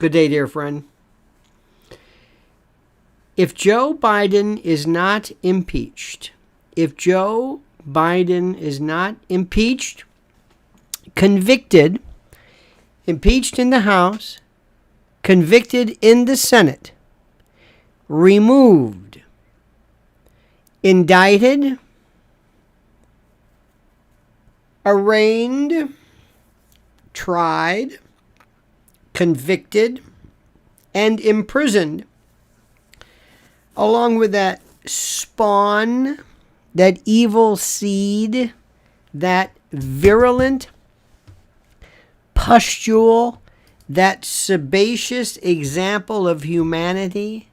Good day, dear friend. If Joe Biden is not impeached, convicted, impeached in the House, convicted in the Senate, removed, indicted, arraigned, tried, convicted, and imprisoned, along with that spawn, that evil seed, that virulent pustule, that sebaceous example of humanity,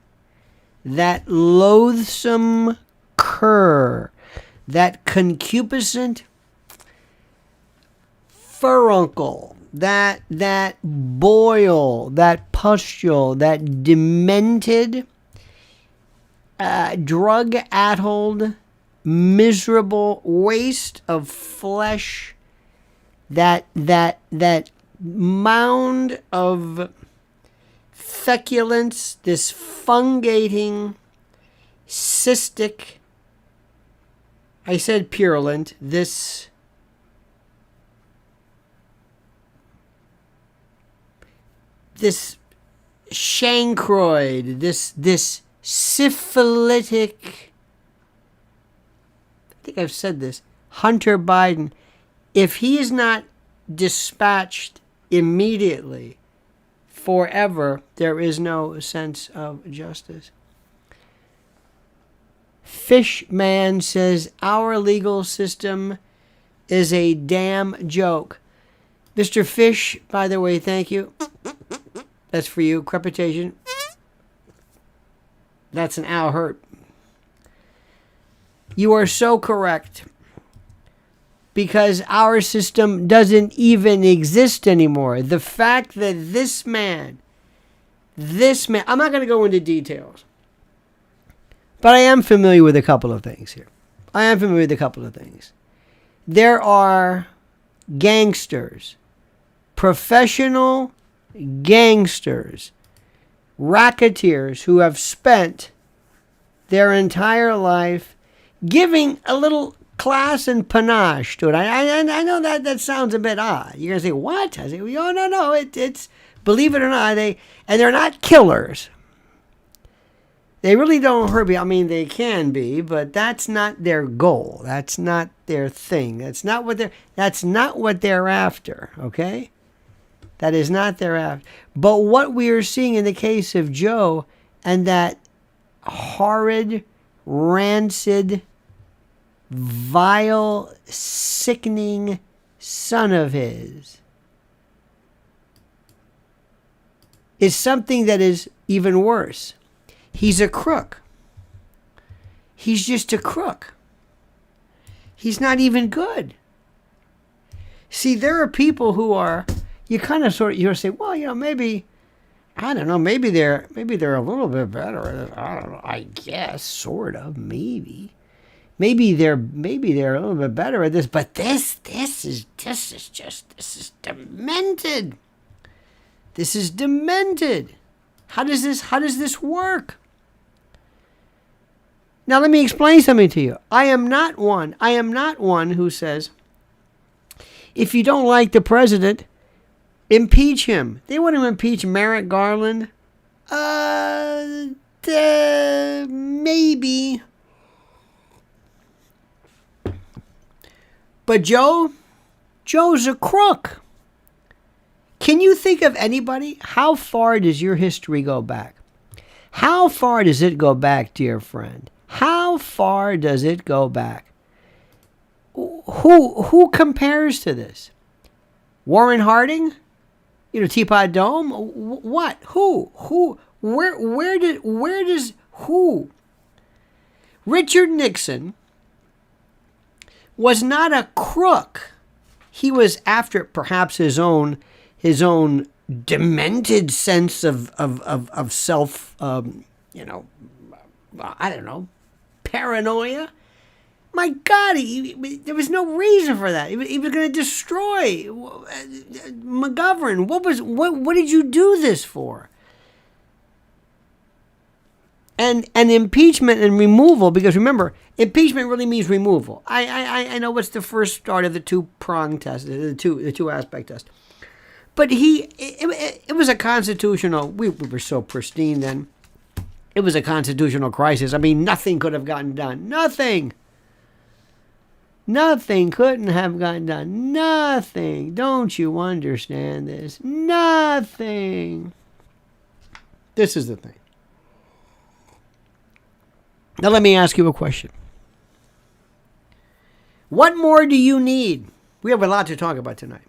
that loathsome cur, that concupiscent furuncle, that boil, that pustule, that demented, drug-addled, miserable waste of flesh, that mound of feculence, this fungating, cystic, I said purulent, this chancroid, this syphilitic, I think I've said this, Hunter Biden, if he is not dispatched immediately, forever, there is no sense of justice. Fishman says, our legal system is a damn joke. Mr. Fish, by the way, thank you. That's for you. Crepitation. That's an owl hurt. You are so correct. Because our system doesn't even exist anymore. The fact that this man, I'm not going to go into details. But I am familiar with a couple of things here. There are gangsters, professional gangsters, racketeers who have spent their entire life giving a little class and panache to it. I know that sounds a bit odd. You're going to say, what? I say, oh, no, it's, believe it or not, they're not killers. They really don't hurt people. I mean, they can be, but that's not their goal. That's not their thing. That's not what they're after, okay? That is not their after. But what we are seeing in the case of Joe and that horrid, rancid, vile, sickening son of his is something that is even worse. He's a crook. He's just a crook. He's not even good. See, there are people who are, you say, well, maybe, I don't know, maybe they're a little bit better. I don't know, I guess, sort of, maybe. Maybe they're a little bit better at this, but this is demented. This is demented. How does this work? Now let me explain something to you. I am not one who says, if you don't like the president, impeach him. They want to impeach Merrick Garland. Maybe. But Joe's a crook. Can you think of anybody? How far does your history go back? How far does it go back, dear friend? How far does it go back? Who compares to this? Warren Harding? Teapot Dome? What? Who? Where does who? Richard Nixon was not a crook. He was after perhaps his own demented sense of self, I don't know, paranoia. My God, there was no reason for that. He was going to destroy McGovern. What did you do this for? And impeachment and removal, because remember, impeachment really means removal. I know it's the first start of the two-prong test, the two-aspect test. But it was a constitutional, we were so pristine then. It was a constitutional crisis. I mean, nothing could have gotten done. Nothing. Nothing couldn't have gotten done. Nothing. Don't you understand this? Nothing. This is the thing. Now let me ask you a question. What more do you need? We have a lot to talk about tonight.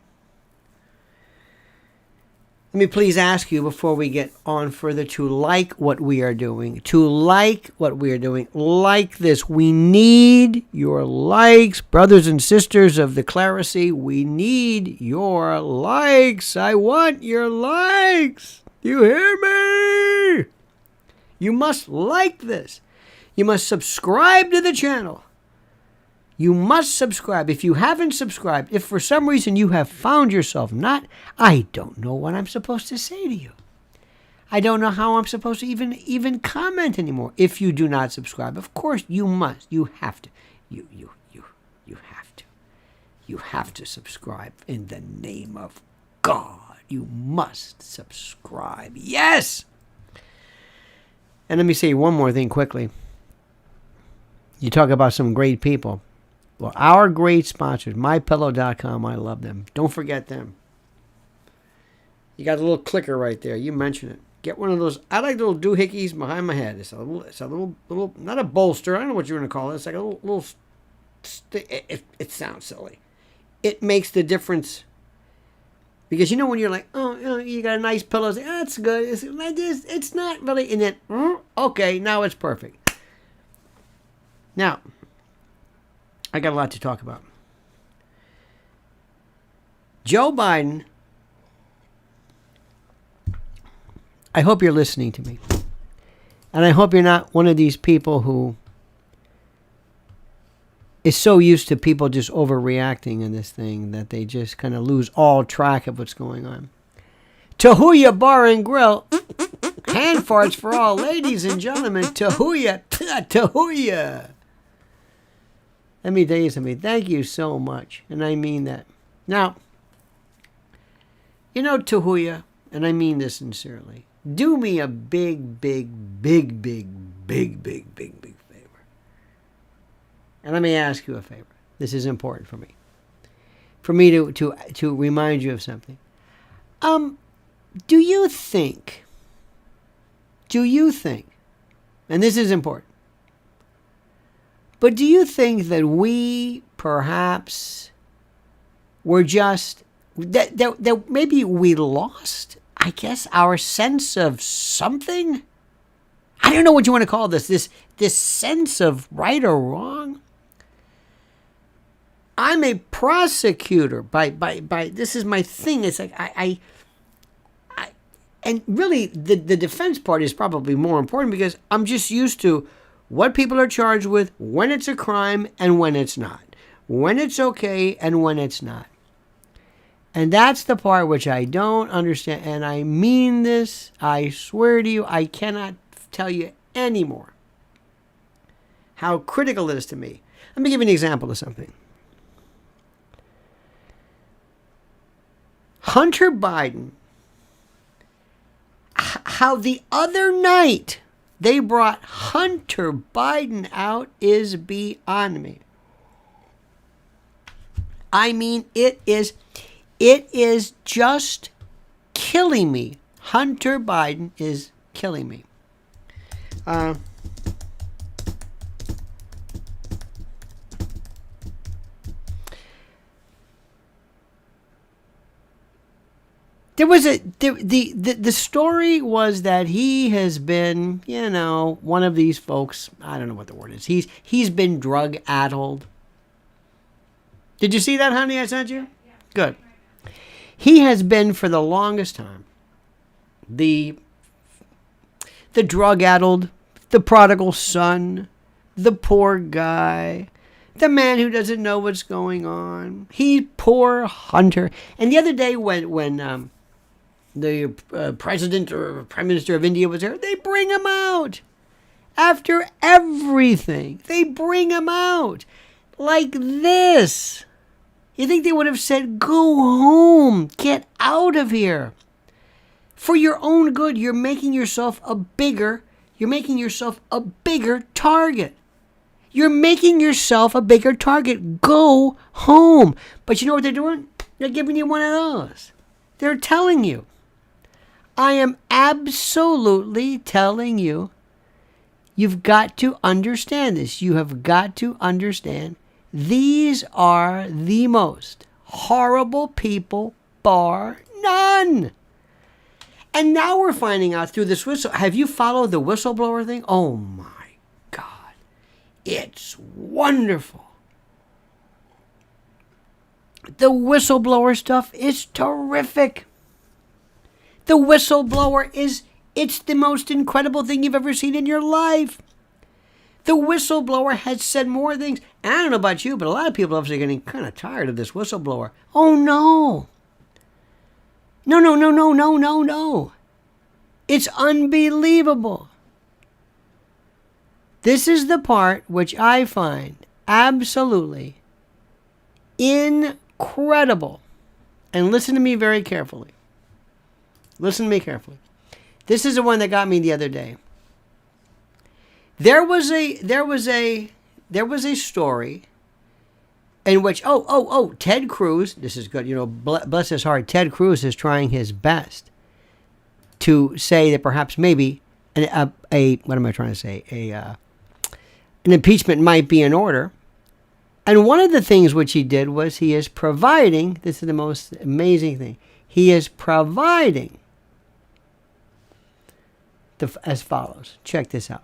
Let me please ask you before we get on further to like what we are doing. To like what we are doing. Like this. We need your likes. Brothers and sisters of the clerisy, we need your likes. I want your likes. You hear me? You must like this. You must subscribe to the channel. You must subscribe. If you haven't subscribed, if for some reason you have found yourself not, I don't know what I'm supposed to say to you. I don't know how I'm supposed to even comment anymore. If you do not subscribe, of course you must. You have to. You have to. You have to subscribe in the name of God. You must subscribe. Yes! And let me say one more thing quickly. You talk about some great people. Well, our great sponsors, MyPillow.com, I love them. Don't forget them. You got a little clicker right there. You mentioned it. Get one of those. I like little doohickeys behind my head. It's a little, not a bolster. I don't know what you're going to call it. It's like a little it sounds silly. It makes the difference. Because you know when you're like, oh, you got a nice pillow. Like, that's good. It's not really. And then, okay, now it's perfect. Now, I got a lot to talk about. Joe Biden, I hope you're listening to me. And I hope you're not one of these people who is so used to people just overreacting in this thing that they just kind of lose all track of what's going on. Tahuya Bar and Grill, hand farts for all ladies and gentlemen. Tahuya, Tahuya. Let me tell you something. Thank you so much. And I mean that. Now, you know, Tahuya, and I mean this sincerely, do me a big favor. And let me ask you a favor. This is important for me. For me to remind you of something. Do you think, and this is important, but do you think that we perhaps were just, that maybe we lost, I guess, our sense of something? I don't know what you want to call this sense of right or wrong. I'm a prosecutor by this is my thing. It's like I and really the defense part is probably more important because I'm just used to what people are charged with, when it's a crime and when it's not. When it's okay and when it's not. And that's the part which I don't understand. And I mean this. I swear to you, I cannot tell you anymore how critical it is to me. Let me give you an example of something. Hunter Biden, how the other night they brought Hunter Biden out is beyond me. I mean, it is just killing me. Hunter Biden is killing me. There was the story was that he has been, one of these folks. I don't know what the word is. He's been drug addled. Did you see that, honey? I sent you. Yeah. Good. He has been for the longest time the drug addled, the prodigal son, the poor guy, The man who doesn't know what's going on. He, poor Hunter. And the other day when the president or prime minister of India was there, they bring him out. After everything, they bring him out. Like this. You think they would have said, go home, get out of here. For your own good, you're making yourself a bigger target. You're making yourself a bigger target. Go home. But you know what they're doing? They're giving you one of those. They're telling you. I am absolutely telling you, you've got to understand this. You have got to understand these are the most horrible people, bar none. And now we're finding out through this whistle. Have you followed the whistleblower thing? Oh my God. It's wonderful. The whistleblower stuff is terrific. The whistleblower it's the most incredible thing you've ever seen in your life. The whistleblower has said more things. And I don't know about you, but a lot of people are obviously getting kind of tired of this whistleblower. Oh no. No. It's unbelievable. This is the part which I find absolutely incredible. And listen to me very carefully. Listen to me carefully. This is the one that got me the other day. There was a story in which Ted Cruz, this is good, bless his heart, Ted Cruz is trying his best to say that perhaps maybe an impeachment might be in order. And one of the things which he did was he is providing, this is the most amazing thing, he is providing as follows. Check this out.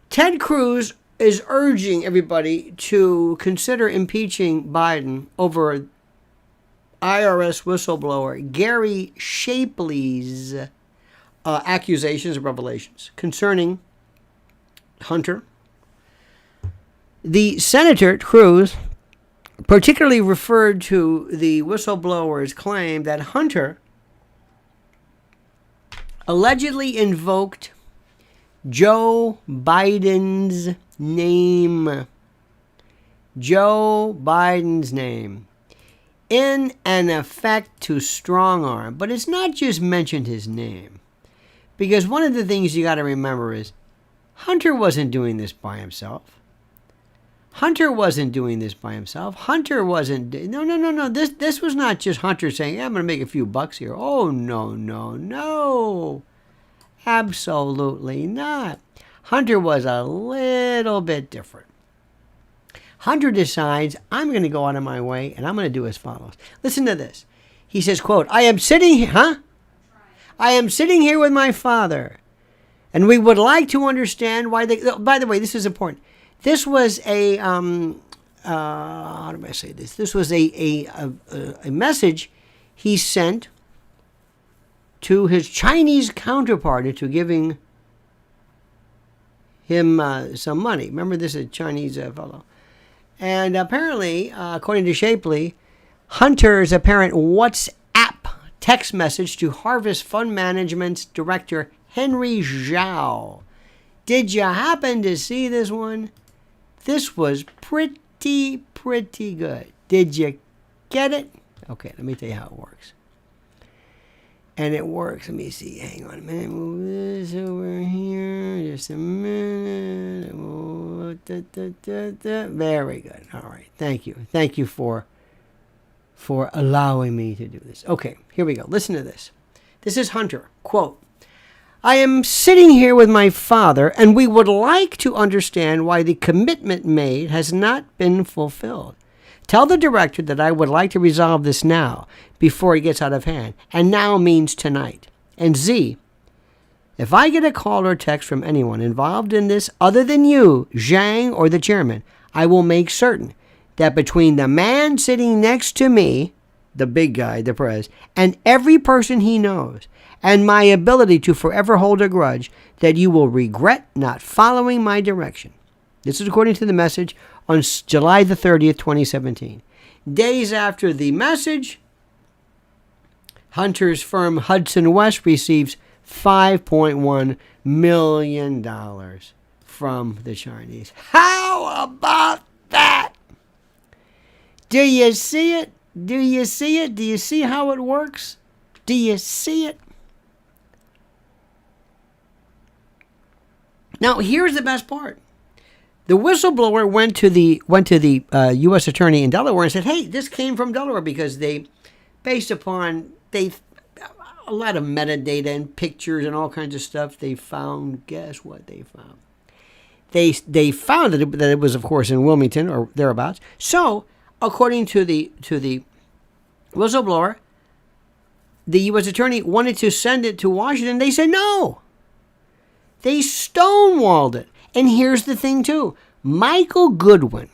Ted Cruz is urging everybody to consider impeaching Biden over IRS whistleblower Gary Shapley's accusations and revelations concerning Hunter. The Senator Cruz particularly referred to the whistleblower's claim that Hunter allegedly invoked Joe Biden's name. Joe Biden's name. In an effect to strong arm. But it's not just mentioned his name. Because one of the things you got to remember is Hunter wasn't doing this by himself. Hunter wasn't. No. This was not just Hunter saying, I'm going to make a few bucks here. Oh, no. Absolutely not. Hunter was a little bit different. Hunter decides, I'm going to go out of my way, and I'm going to do as follows. Listen to this. He says, quote, I am sitting here with my father, and we would like to understand why they... By the way, this is important. This was a... how do I say this? This was a message he sent to his Chinese counterpart into giving him some money. Remember, this is a Chinese fellow. And apparently, according to Shapley, Hunter's apparent WhatsApp text message to Harvest Fund Management's director, Henry Zhao. Did you happen to see this one? This was pretty good. Did you get it? Okay, let me tell you how it works. And it works. Let me see. Hang on a minute. Move this over here. Just a minute. Very good. All right. Thank you. Thank you for allowing me to do this. Okay, here we go. Listen to this. This is Hunter. Quote, I am sitting here with my father, and we would like to understand why the commitment made has not been fulfilled. Tell the director that I would like to resolve this now, before it gets out of hand. And now means tonight. And Z, if I get a call or text from anyone involved in this other than you, Zhang, or the chairman, I will make certain that between the man sitting next to me, the big guy, the prez, and every person he knows, and my ability to forever hold a grudge, that you will regret not following my direction. This is according to the message on July the 30th, 2017. Days after the message, Hunter's firm Hudson West receives $5.1 million from the Chinese. How about that? Do you see it? Do you see it? Do you see how it works? Do you see it? Now, here's the best part. The whistleblower went to the U.S. attorney in Delaware and said, hey, this came from Delaware because based upon a lot of metadata and pictures and all kinds of stuff, they found, guess what they found? They found that it was, of course, in Wilmington or thereabouts. So, according to the whistleblower, the U.S. attorney wanted to send it to Washington. They said no. They stonewalled it. And here's the thing, too. Michael Goodwin,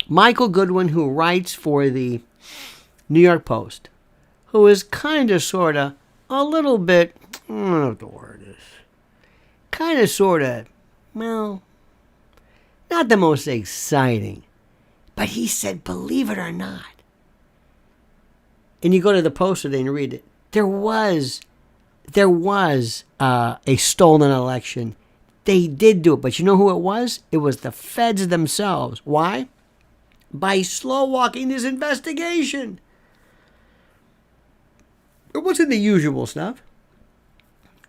who writes for the New York Post, who is kind of, sort of, a little bit, I don't know what the word is, kind of, sort of, well, not the most exciting. But he said, believe it or not, and you go to the Post today and read it, there was a stolen election. They did do it, but you know who it was? It was the feds themselves. Why? By slow-walking this investigation. It wasn't the usual stuff.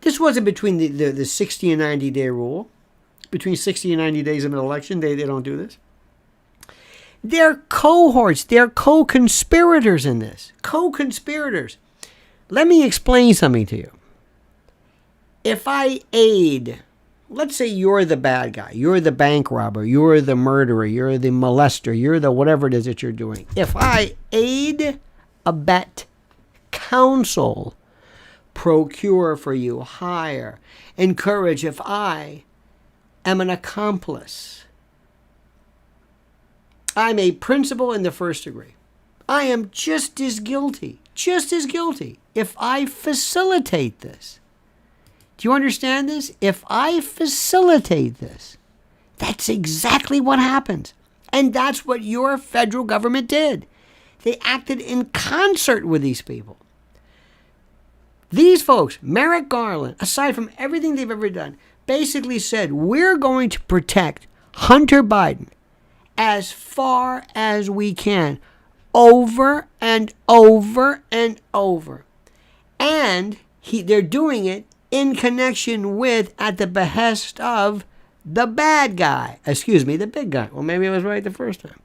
This wasn't between the 60 and 90-day rule. Between 60 and 90 days of an election, they don't do this. They're cohorts. They're co-conspirators in this. Co-conspirators. Let me explain something to you. If I aid, let's say you're the bad guy, you're the bank robber, you're the murderer, you're the molester, you're the whatever it is that you're doing. If I aid, abet, counsel, procure for you, hire, encourage, if I am an accomplice, I'm a principal in the first degree. I am just as guilty if I facilitate this. Do you understand this? If I facilitate this, that's exactly what happens. And that's what your federal government did. They acted in concert with these people. These folks, Merrick Garland, aside from everything they've ever done, basically said, we're going to protect Hunter Biden as far as we can, over and over and over. And they're doing it in connection with, at the behest of, the bad guy. The big guy. Well, maybe I was right the first time.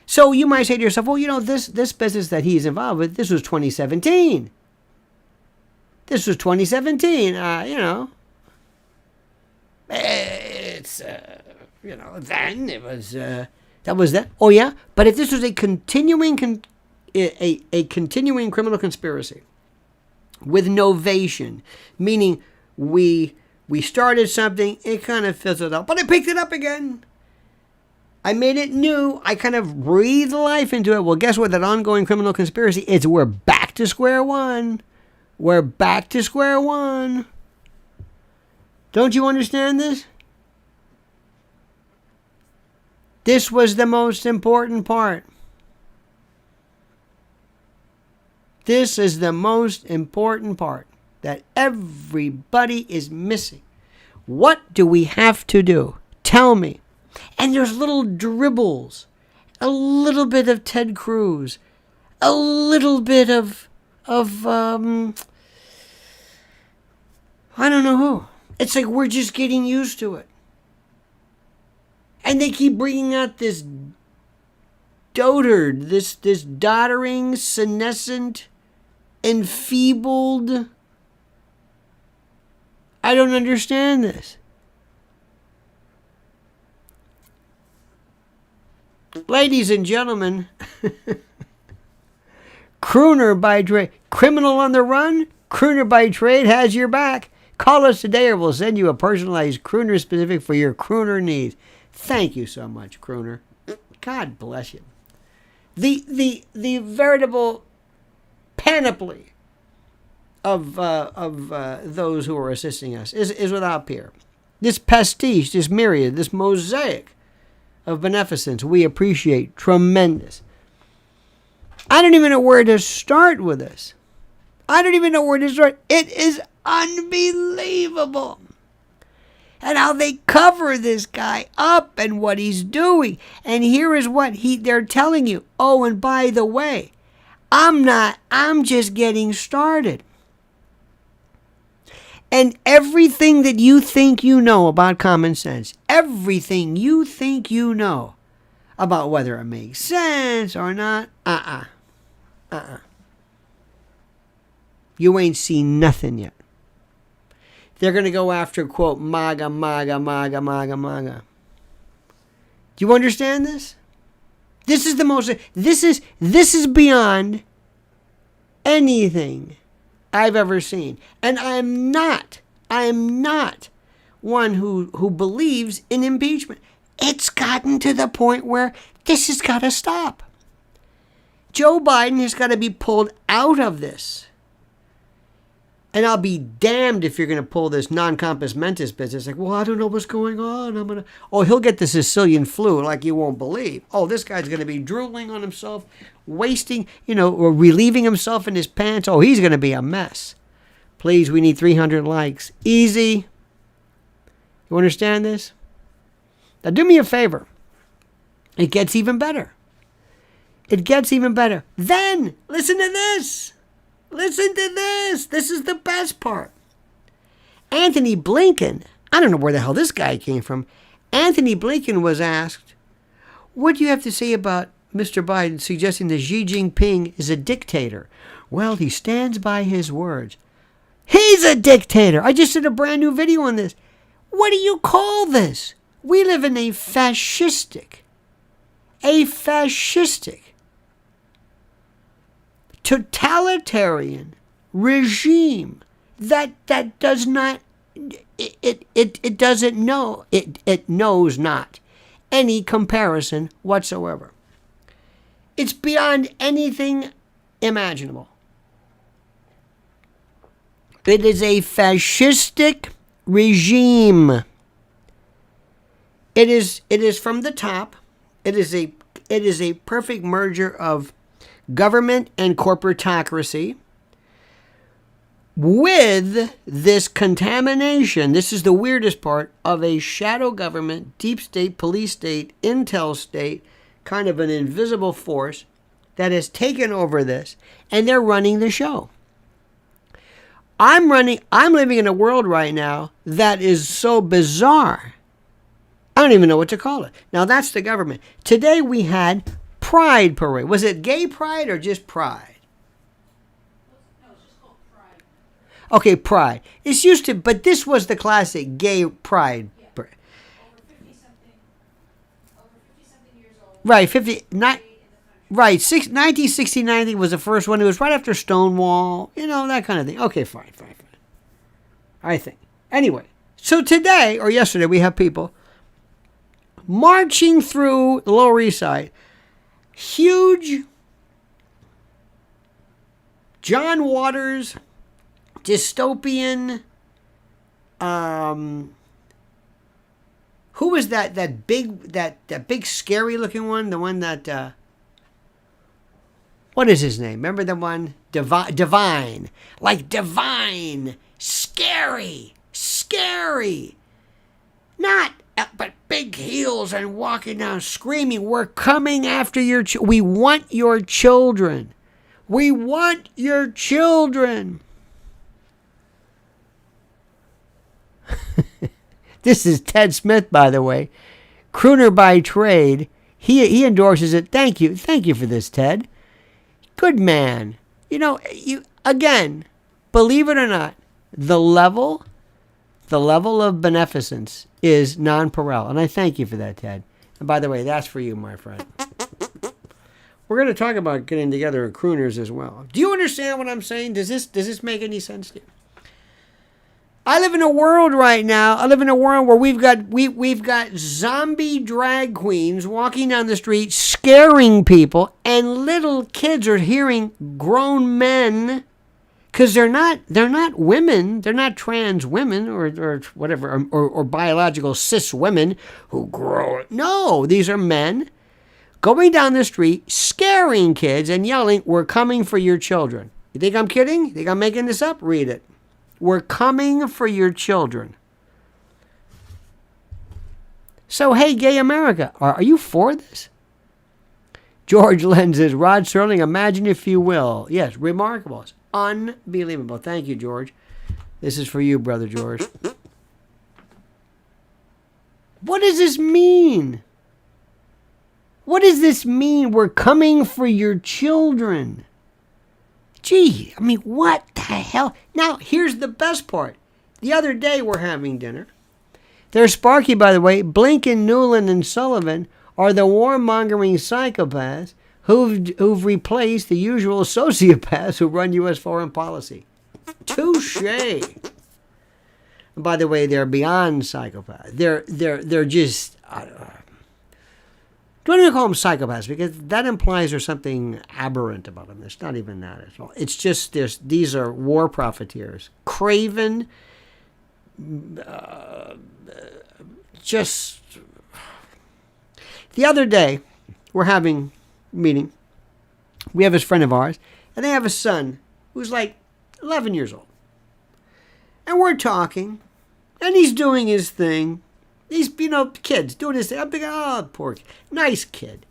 So you might say to yourself, well, you know, this business that he's involved with, this was 2017. It's, then it was, that was that. Oh, yeah? But if this was a continuing criminal conspiracy with novation, meaning we started something, it kind of fizzled out, but I picked it up again. I made it new. I kind of breathed life into it. Well, guess what? That ongoing criminal conspiracy is we're back to square one. We're back to square one. Don't you understand this? This was the most important part. This is the most important part that everybody is missing. What do we have to do? Tell me. And there's little dribbles, a little bit of Ted Cruz, a little bit of I don't know who. It's like we're just getting used to it. And they keep bringing out this dotard, this doddering, senescent, enfeebled. I don't understand this. Ladies and gentlemen, crooner by trade, criminal on the run, crooner by trade has your back. Call us today or we'll send you a personalized crooner specific for your crooner needs. Thank you so much, crooner. God bless you. The veritable panoply of those who are assisting us is without peer. this pastiche, this myriad, this mosaic of beneficence we appreciate. Tremendous. I don't even know where to start with this. I don't even know where to start. It is unbelievable. And how they cover this guy up and what he's doing. And here is what they're telling you. Oh, and by the way, I'm just getting started. And everything that you think you know about common sense, everything you think you know about whether it makes sense or not, you ain't seen nothing yet. They're going to go after, quote, MAGA, MAGA, MAGA, MAGA, MAGA. Do you understand this? This is beyond anything I've ever seen. And I'm not one who believes in impeachment. It's gotten to the point where this has got to stop. Joe Biden has got to be pulled out of this. And I'll be damned if you're going to pull this non-compos mentis business. Like, well, I don't know what's going on. He'll get the Sicilian flu like you won't believe. Oh, this guy's going to be drooling on himself, wasting, or relieving himself in his pants. Oh, he's going to be a mess. Please, we need 300 likes. Easy. You understand this? Now, do me a favor. It gets even better. It gets even better. Then, listen to this. Listen to this. This is the best part. Anthony Blinken, I don't know where the hell this guy came from. Anthony Blinken was asked, what do you have to say about Mr. Biden suggesting that Xi Jinping is a dictator? Well, he stands by his words. He's a dictator. I just did a brand new video on this. What do you call this? We live in a fascistic totalitarian regime that does not, it doesn't know, it knows not any comparison whatsoever. It's beyond anything imaginable. It is a fascistic regime. It is from the top. It is a perfect merger of government and corporatocracy with this contamination. This is the weirdest part of a shadow government, deep state, police state, intel state, kind of an invisible force that has taken over this, and they're running the show. I'm living in a world right now that is so bizarre. I don't even know what to call it. Now that's the government. Today we had Pride Parade. Was it gay pride or just pride? No, it's just called Pride. Okay, Pride. It's used to, but this was the classic gay pride. Yeah. Over 50-something years old. Right, 50, not, right, 1969 I think was the first one. It was right after Stonewall, that kind of thing. Okay, fine. I think. Anyway, so today, or yesterday, we have people marching through the Lower East Side. Huge John Waters dystopian who was that big scary looking one, the one that what is his name? Remember the one? Divine. Like divine. Scary. Not but big heels and walking down screaming, we're coming after your we want your children. We want your children. This is Ted Smith, by the way. Crooner by trade. He endorses it. Thank you for this, Ted. Good man. You again, believe it or not, the level of beneficence is nonpareil. And I thank you for that, Ted. And by the way, that's for you, my friend. We're going to talk about getting together in crooners as well. Do you understand what I'm saying? Does this make any sense to you? I live in a world right now. I live in a world where we've got zombie drag queens walking down the street scaring people, and little kids are hearing grown men Because they're not women, they're not trans women or whatever, or biological cis women who grow. No, these are men going down the street, scaring kids and yelling, "We're coming for your children." You think I'm kidding? You think I'm making this up? Read it. We're coming for your children. So, hey, gay America, are you for this? George Len says, Rod Serling, imagine if you will. Yes, remarkable. It's unbelievable. Thank you, George. This is for you, Brother George. What does this mean? What does this mean? We're coming for your children. Gee, I mean, what the hell? Now, here's the best part. The other day, we're having dinner. There's Sparky, by the way. Blinken, Newland, and Sullivan are the warmongering psychopaths who've replaced the usual sociopaths who run U.S. foreign policy. Touche. By the way, they're beyond psychopaths. They're just... don't even call them psychopaths, because that implies there's something aberrant about them. It's not even that at all. It's just these are war profiteers. Craven... just the other day we're having a meeting. We have this friend of ours, and they have a son who's like 11 years old, and we're talking, and he's doing his thing. He's, kids doing his thing. I'm thinking, oh, poor kid. Nice kid,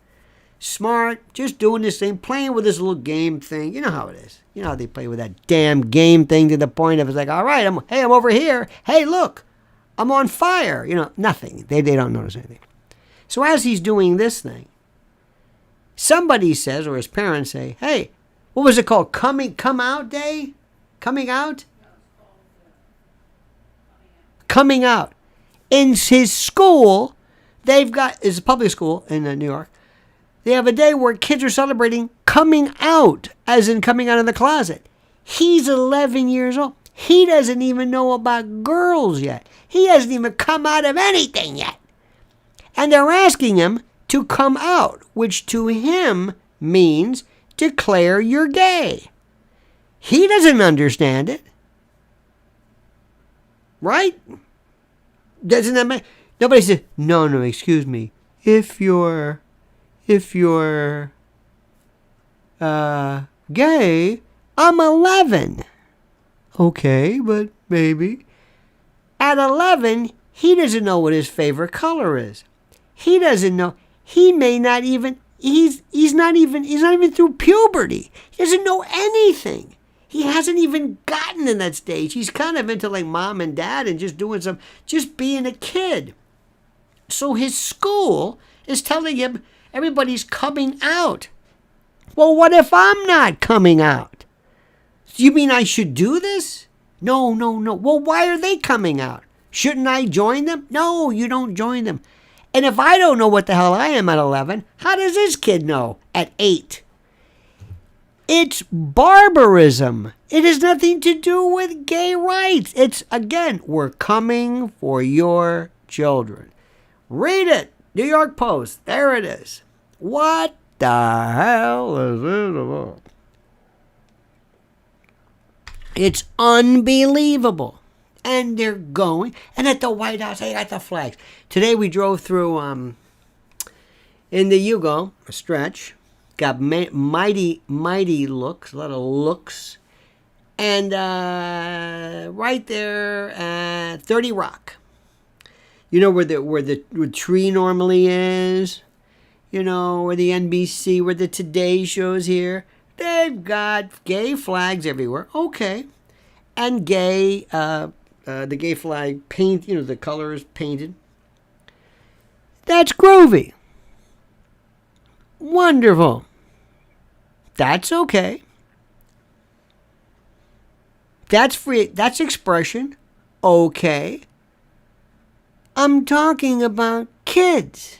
smart, just doing this thing, playing with this little game thing. You know how it is. You know how they play with that damn game thing to the point of it's like, all right, I'm over here. Hey, look, I'm on fire. Nothing. They don't notice anything. So as he's doing this thing, somebody says, or his parents say, hey, what was it called? Come out day? Coming out? Coming out. In his school, it's a public school in New York. They have a day where kids are celebrating coming out, as in coming out of the closet. He's 11 years old. He doesn't even know about girls yet. He hasn't even come out of anything yet. And they're asking him to come out, which to him means declare you're gay. He doesn't understand it. Right? Doesn't that make... Nobody says, no, excuse me. If you're gay, I'm 11. Okay, but maybe. At 11, he doesn't know what his favorite color is. He doesn't know. He may not even, he's not even through puberty. He doesn't know anything. He hasn't even gotten in that stage. He's kind of into like mom and dad and just being a kid. So his school is telling him everybody's coming out. Well, what if I'm not coming out? You mean I should do this? No. Well, why are they coming out? Shouldn't I join them? No, you don't join them. And if I don't know what the hell I am at 11, how does this kid know at 8? It's barbarism. It has nothing to do with gay rights. It's, again, we're coming for your children. Read it. New York Post. There it is. What the hell is it about? It's unbelievable. And they're going. And at the White House, they got the flags. Today we drove through, in the Yugo, a stretch. Got mighty looks, a lot of looks. And right there at 30 Rock. You know where the tree normally is? You know, where the NBC, where the Today show's here? They've got gay flags everywhere. Okay. And gay, the gay flag paint, the colors painted. That's groovy. Wonderful. That's okay. That's free. That's expression. Okay. I'm talking about kids.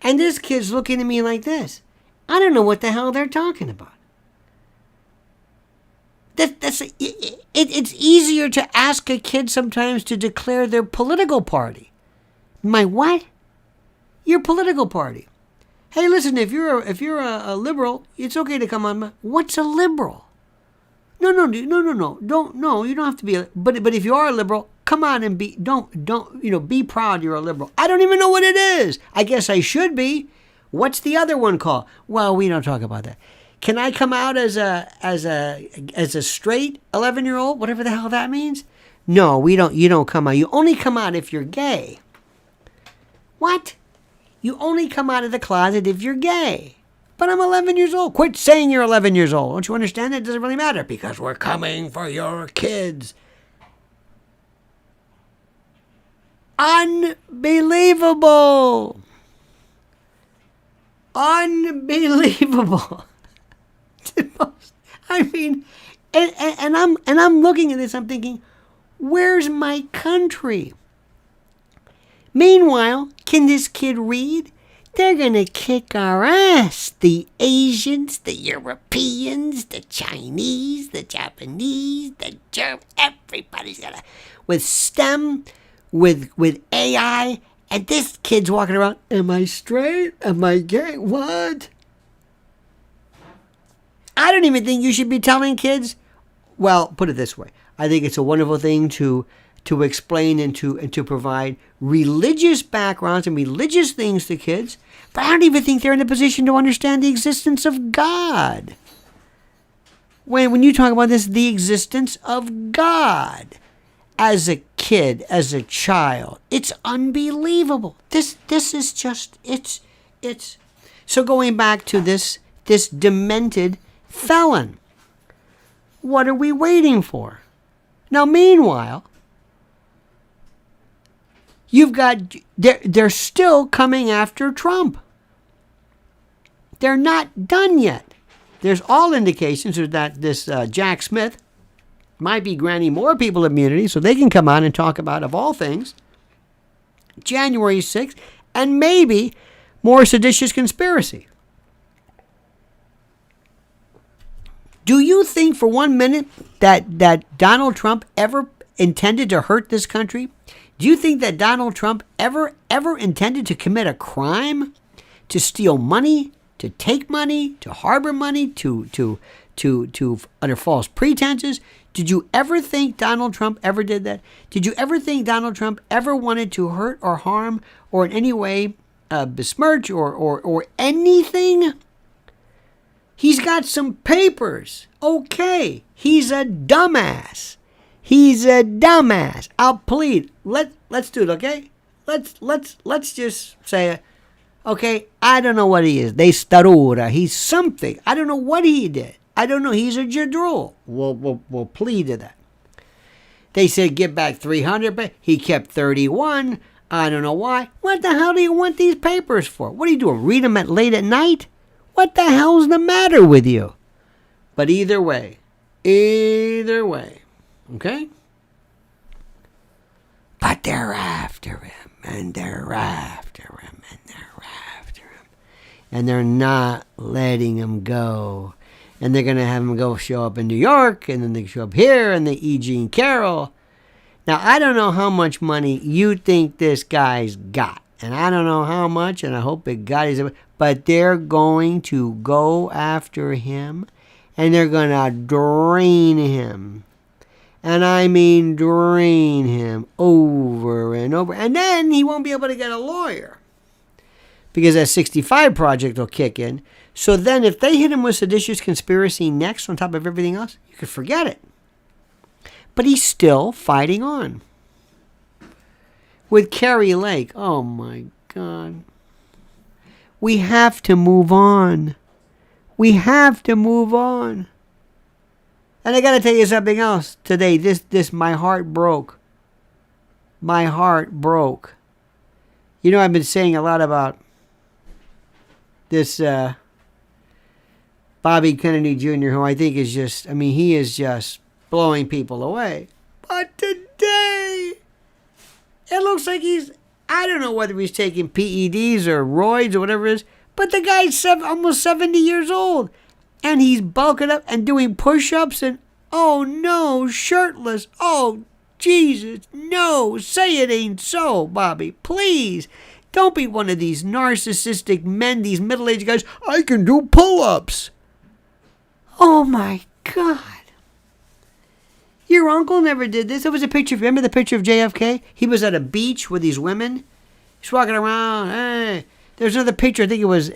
And this kid's looking at me like this. I don't know what the hell they're talking about. It's easier to ask a kid sometimes to declare their political party. My what? Your political party. Hey, listen, if you're a liberal, it's okay to come on. What's a liberal? No. You don't have to be. But if you are a liberal, come on and be proud you're a liberal. I don't even know what it is. I guess I should be. What's the other one called? Well, we don't talk about that. Can I come out as a straight 11-year-old? Whatever the hell that means? No, we don't. You don't come out. You only come out if you're gay. What? You only come out of the closet if you're gay. But I'm 11 years old. Quit saying you're 11 years old. Don't you understand? It doesn't really matter because we're coming for your kids. Unbelievable. Unbelievable. I mean, and I'm looking at this. I'm thinking, where's my country? Meanwhile, can this kid read? They're going to kick our ass. The Asians, the Europeans, the Chinese, the Japanese, the German, everybody's got to. With STEM, with AI, and this kid's walking around, am I straight? Am I gay? What? I don't even think you should be telling kids. Well, put it this way. I think it's a wonderful thing to explain and to provide religious backgrounds and religious things to kids, but I don't even think they're in a position to understand the existence of God. When you talk about this, the existence of God as a kid, as a child, it's unbelievable. This is just it's. So going back to this demented felon, what are we waiting for? Now, meanwhile, you've got, they're still coming after Trump. They're not done yet. There's all indications that this Jack Smith might be granting more people immunity so they can come on and talk about, of all things, January 6th and maybe more seditious conspiracy. Do you think for 1 minute that Donald Trump ever intended to hurt this country? Do you think that Donald Trump ever intended to commit a crime, to steal money, to take money, to harbor money, to under false pretenses? Did you ever think Donald Trump ever did that? Did you ever think Donald Trump ever wanted to hurt or harm or in any way besmirch or anything? He's got some papers. Okay, he's a dumbass. He's a dumbass. I'll plead. Let's do it, okay? Let's just say, okay, I don't know what he is. De starura. He's something. I don't know what he did. I don't know. He's a jadrul. We'll plead to that. They said give back 300, but he kept 31. I don't know why. What the hell do you want these papers for? What are you doing? Read them late at night? What the hell's the matter with you? But either way, okay? But they're after him, and they're after him, and they're after him. And they're not letting him go. And they're going to have him show up in New York, and then they show up here, and they eat Jean Carroll. Now, I don't know how much money you think this guy's got. And I don't know how much, and I hope it got his... But they're going to go after him, and they're going to drain him. And I mean drain him over and over. And then he won't be able to get a lawyer, because that 65 project will kick in. So then if they hit him with seditious conspiracy next on top of everything else, you could forget it. But he's still fighting on. With Carrie Lake, oh my God. We have to move on. We have to move on. And I got to tell you something else today. This my heart broke. My heart broke. You know, I've been saying a lot about this Bobby Kennedy Jr., who I think is just, he is just blowing people away. But today, it looks like I don't know whether he's taking PEDs or roids or whatever it is, but the guy's almost 70 years old. And he's bulking up and doing push-ups and, oh no, shirtless. Oh, Jesus, no, say it ain't so, Bobby. Please, don't be one of these narcissistic men, these middle-aged guys. I can do pull-ups. Oh my God. Your uncle never did this. There was a picture. Remember the picture of JFK? He was at a beach with these women. He's walking around. Hey, there's another picture. I think it was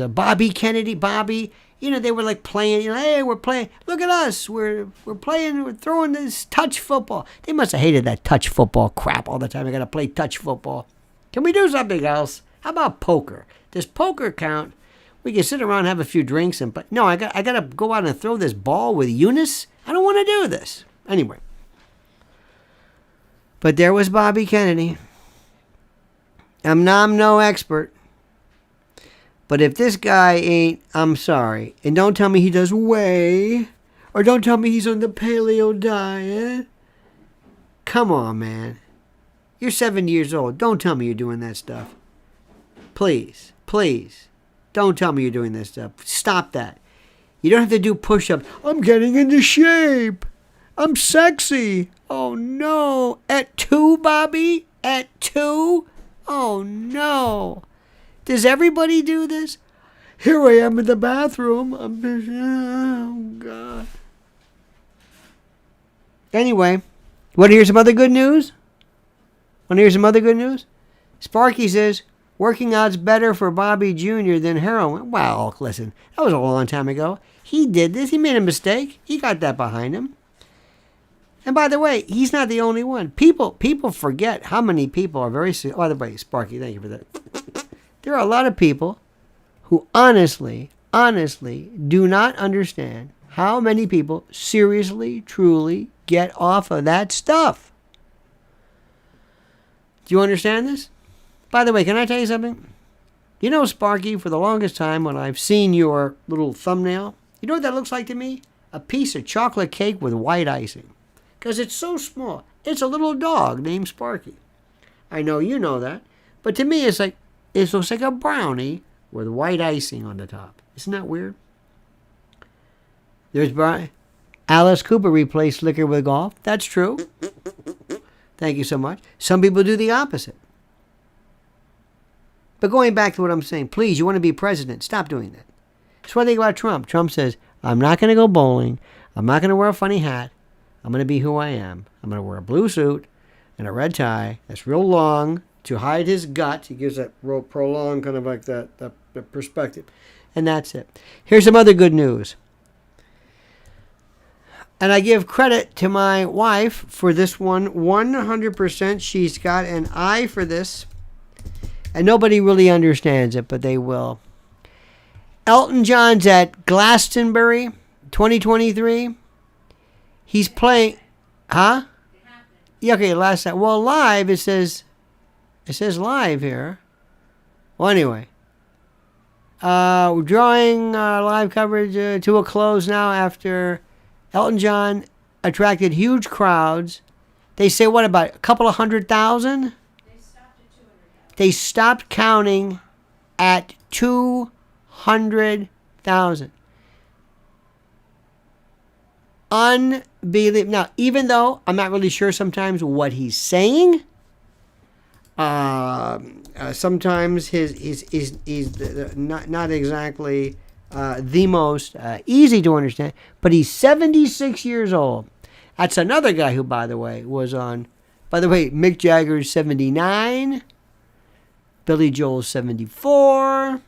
Bobby Kennedy. Bobby. You know, they were like playing. You know, hey, we're playing. Look at us. We're playing. We're throwing this touch football. They must have hated that touch football crap all the time. I got to play touch football. Can we do something else? How about poker? Does poker count? We can sit around and have a few drinks and play. No, I got to go out and throw this ball with Eunice. I don't want to do this. Anyway. But there was Bobby Kennedy. I'm no expert. But if this guy ain't, I'm sorry. And don't tell me he does whey. Or don't tell me he's on the paleo diet. Come on, man. You're 70 years old. Don't tell me you're doing that stuff. Please. Please. Don't tell me you're doing this stuff. Stop that. You don't have to do push-ups. I'm getting into shape. I'm sexy. Oh, no. At 2, Bobby? At 2? Oh, no. Does everybody do this? Here I am in the bathroom. Oh, God. Anyway, want to hear some other good news? Sparky says, working out's better for Bobby Jr. than heroin. Well, listen, that was a long time ago. He did this. He made a mistake. He got that behind him. And by the way, he's not the only one. People forget how many people are very sick. By the way, Sparky, thank you for that. There are a lot of people who honestly do not understand how many people seriously, truly get off of that stuff. Do you understand this? By the way, can I tell you something? You know, Sparky, for the longest time when I've seen your little thumbnail, you know what that looks like to me? A piece of chocolate cake with white icing. Because it's so small. It's a little dog named Sparky. I know you know that. But to me, it looks like a brownie with white icing on the top. Isn't that weird? There's Brian. Alice Cooper replaced liquor with golf. That's true. Thank you so much. Some people do the opposite. But going back to what I'm saying, please, you want to be president, stop doing that. That's what I think about Trump. Trump says, I'm not going to go bowling. I'm not going to wear a funny hat. I'm going to be who I am. I'm going to wear a blue suit and a red tie that's real long to hide his gut. He gives that real prolonged kind of like that perspective. And that's it. Here's some other good news. And I give credit to my wife for this one 100%. She's got an eye for this. And nobody really understands it, but they will. Elton John's at Glastonbury 2023. He's playing... Huh? Yeah, okay, last time. Well, live, it says live here. Well, anyway. We're drawing live coverage to a close now after Elton John attracted huge crowds. They say, what, about a couple of 100,000? They stopped counting at 200,000. Unbelievable. Now, even though I'm not really sure sometimes what he's saying, sometimes he's not exactly the most easy to understand, but he's 76 years old. That's another guy who, by the way, was on. By the way, Mick Jagger's 79. Billy Joel's 74.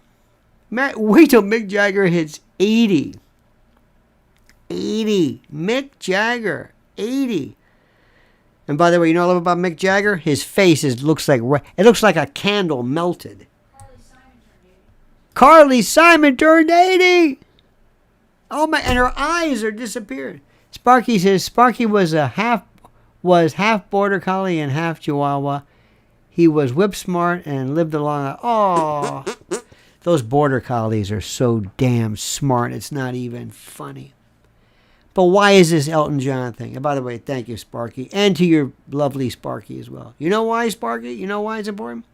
Wait till Mick Jagger hits 80. 80. Mick Jagger, 80. And by the way, you know what I love about Mick Jagger? His face looks like a candle melted. Carly Simon turned 80. Oh my! And her eyes are disappearing. Sparky says Sparky was half border collie and half Chihuahua. He was whip smart and lived a long life. Oh, those border collies are so damn smart. It's not even funny. But why is this Elton John thing? And by the way, thank you, Sparky, and to your lovely Sparky as well. You know why, Sparky? You know why it's important?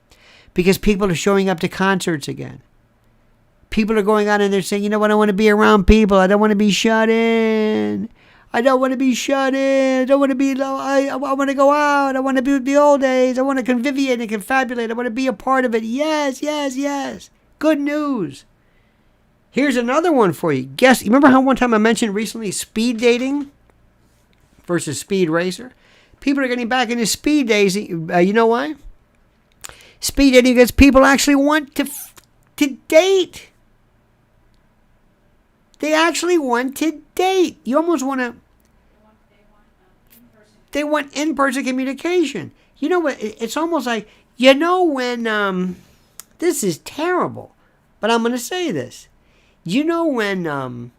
Because people are showing up to concerts again. People are going out and they're saying, you know what, I want to be around people. I don't want to be shut in. I don't want to be shut in. I don't want to be, I want to go out. I want to be with the old days. I want to conviviate and confabulate. I want to be a part of it. Yes, yes, yes. Good news. Here's another one for you. Guess, you remember how one time I mentioned recently speed dating? versus Speed Racer. People are getting back into speed days. You know why? Speed dating because people actually want to date. They actually want to date. You almost want to. They want in-person communication. You know what? It's almost like, you know, when this is terrible, but I'm going to say this. You know when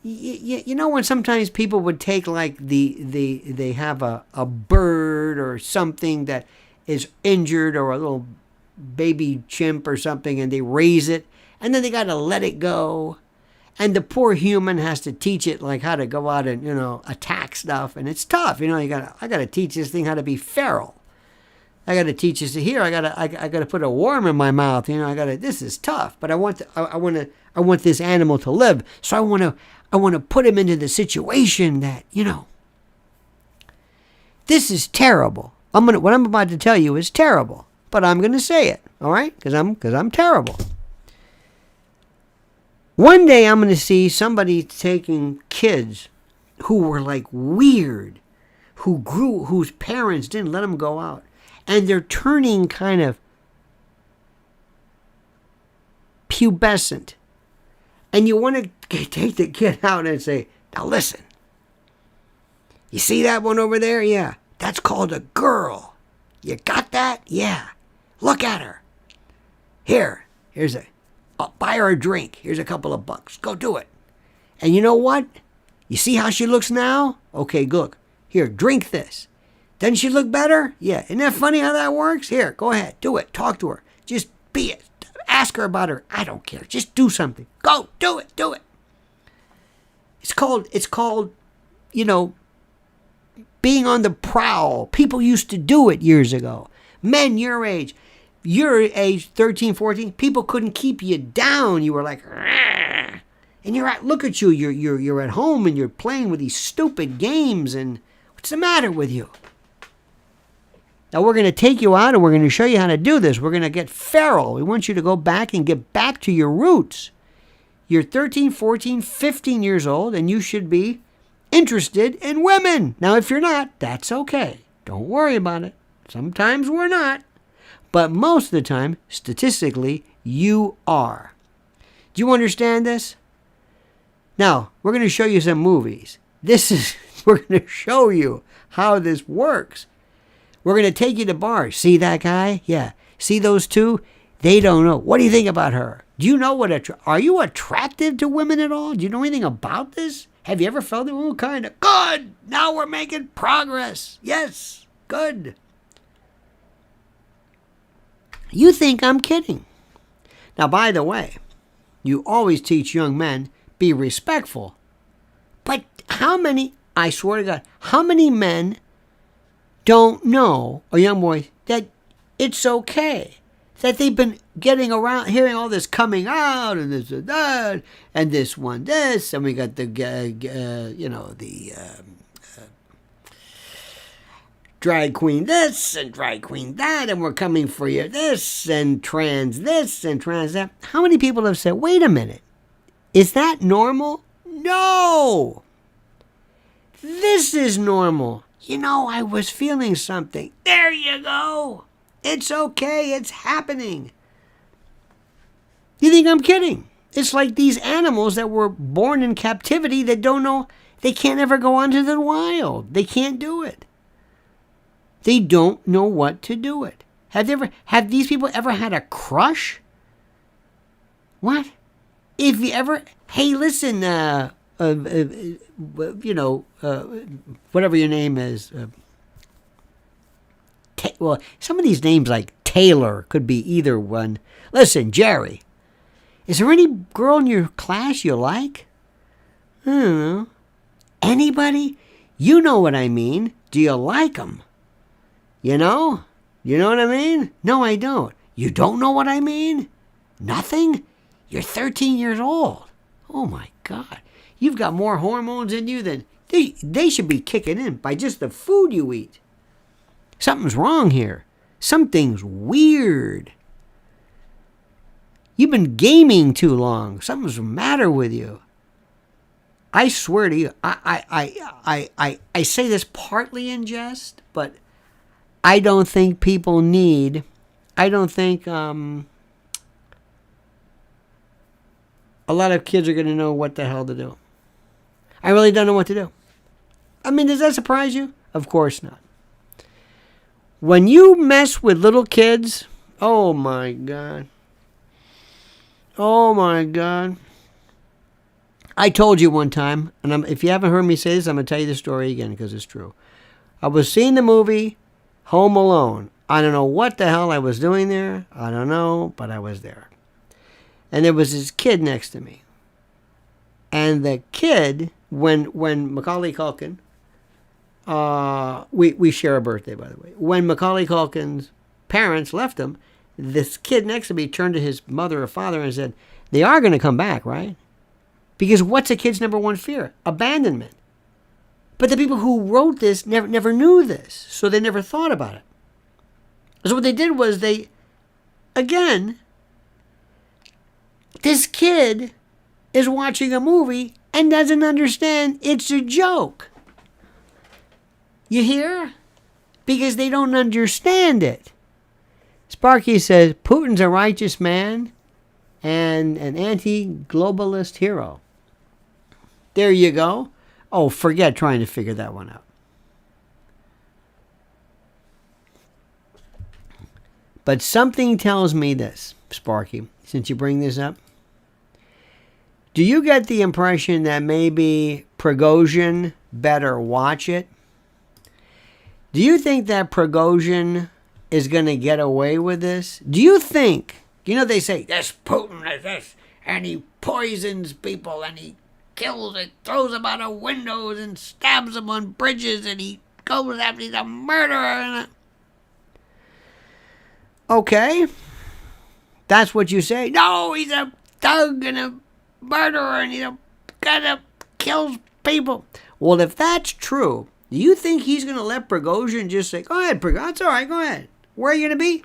you know when sometimes people would take like they have a bird or something that is injured, or a little baby chimp or something, and they raise it, and then they got to let it go. And the poor human has to teach it like how to go out and, you know, attack stuff. And it's tough. You know, I got to teach this thing how to be feral. I got to teach this here. I got to put a worm in my mouth. You know, this is tough. But I want this animal to live. So I want to put him into the situation that, you know, this is terrible. What I'm about to tell you is terrible. But I'm going to say it. All right? Because I'm terrible. One day I'm going to see somebody taking kids who were like weird, whose parents didn't let them go out, and they're turning kind of pubescent. And you want to take the kid out and say, now listen, you see that one over there? Yeah, that's called a girl. You got that? Yeah. Look at her. Here's I'll buy her a drink. Here's a couple of bucks. Go do it. And you know what? You see how she looks now? Okay, look. Here, drink this. Doesn't she look better? Yeah. Isn't that funny how that works? Here, go ahead. Do it. Talk to her. Just be it. Ask her about her. I don't care. Just do something. Go. Do it. Do it. It's called, you know, being on the prowl. People used to do it years ago. Men your age. Your age, 13, 14, people couldn't keep you down. You were like, rah. And look at you. You're at home and you're playing with these stupid games. And what's the matter with you? Now we're going to take you out and we're going to show you how to do this. We're going to get feral. We want you to go back and get back to your roots. You're 13, 14, 15 years old, and you should be interested in women. Now, if you're not, that's okay. Don't worry about it. Sometimes we're not. But most of the time, statistically, you are. Do you understand this? Now, we're going to show you some movies. We're going to show you how this works. We're going to take you to bars. See that guy? Yeah. See those two? They don't know. What do you think about her? Do you know are you attractive to women at all? Do you know anything about this? Have you ever felt it? Oh, kind of. Good. Now we're making progress. Yes. Good. You think I'm kidding. Now, by the way, you always teach young men, be respectful. But I swear to God, how many men don't know, or young boys, that it's okay? That they've been getting around, hearing all this coming out, and this and that, and this one this, and we got the drag queen this and drag queen that, and we're coming for you this and trans that. How many people have said, wait a minute, is that normal? No! This is normal. You know, I was feeling something. There you go. It's okay. It's happening. You think I'm kidding? It's like these animals that were born in captivity that don't know, they can't ever go onto the wild. They can't do it. They don't know what to do it. Have these people ever had a crush? What? If you ever, hey, listen, whatever your name is. Well, some of these names like Taylor could be either one. Listen, Jerry, is there any girl in your class you like? I don't know. Anybody? You know what I mean. Do you like them? You know? You know what I mean? No, I don't. You don't know what I mean? Nothing? You're 13 years old. Oh, my God. You've got more hormones in you than... They should be kicking in by just the food you eat. Something's wrong here. Something's weird. You've been gaming too long. Something's the matter with you. I swear to you, I say this partly in jest, but I don't think people need, I don't think a lot of kids are going to know what the hell to do. I really don't know what to do. I mean, does that surprise you? Of course not. When you mess with little kids, oh my God. Oh my God. I told you one time, and if you haven't heard me say this, I'm going to tell you the story again because it's true. I was seeing the movie Home Alone. I don't know what the hell I was doing there. I don't know, but I was there. And there was this kid next to me. And the kid, when Macaulay Culkin, we share a birthday, by the way. When Macaulay Culkin's parents left him, this kid next to me turned to his mother or father and said, they are going to come back, right? Because what's a kid's number one fear? Abandonment. But the people who wrote this never knew this, so they never thought about it. So what they did was again, this kid is watching a movie and doesn't understand it's a joke. You hear? Because they don't understand it. Sparky says, Putin's a righteous man and an anti-globalist hero. There you go. Oh, forget trying to figure that one out. But something tells me this, Sparky, since you bring this up. Do you get the impression that maybe Prigozhin better watch it? Do you think that Prigozhin is going to get away with this? Do you think, they say, this Putin is this, and he poisons people, and he kills and throws them out of windows and stabs them on bridges, and he goes after, he's a murderer. Okay. That's what you say. No, he's a thug and a murderer, and he's a guy that kills people. Well, if that's true, do you think he's going to let Prigozhin just say, go ahead, Prigozhin, that's all right, go ahead. Where are you going to be?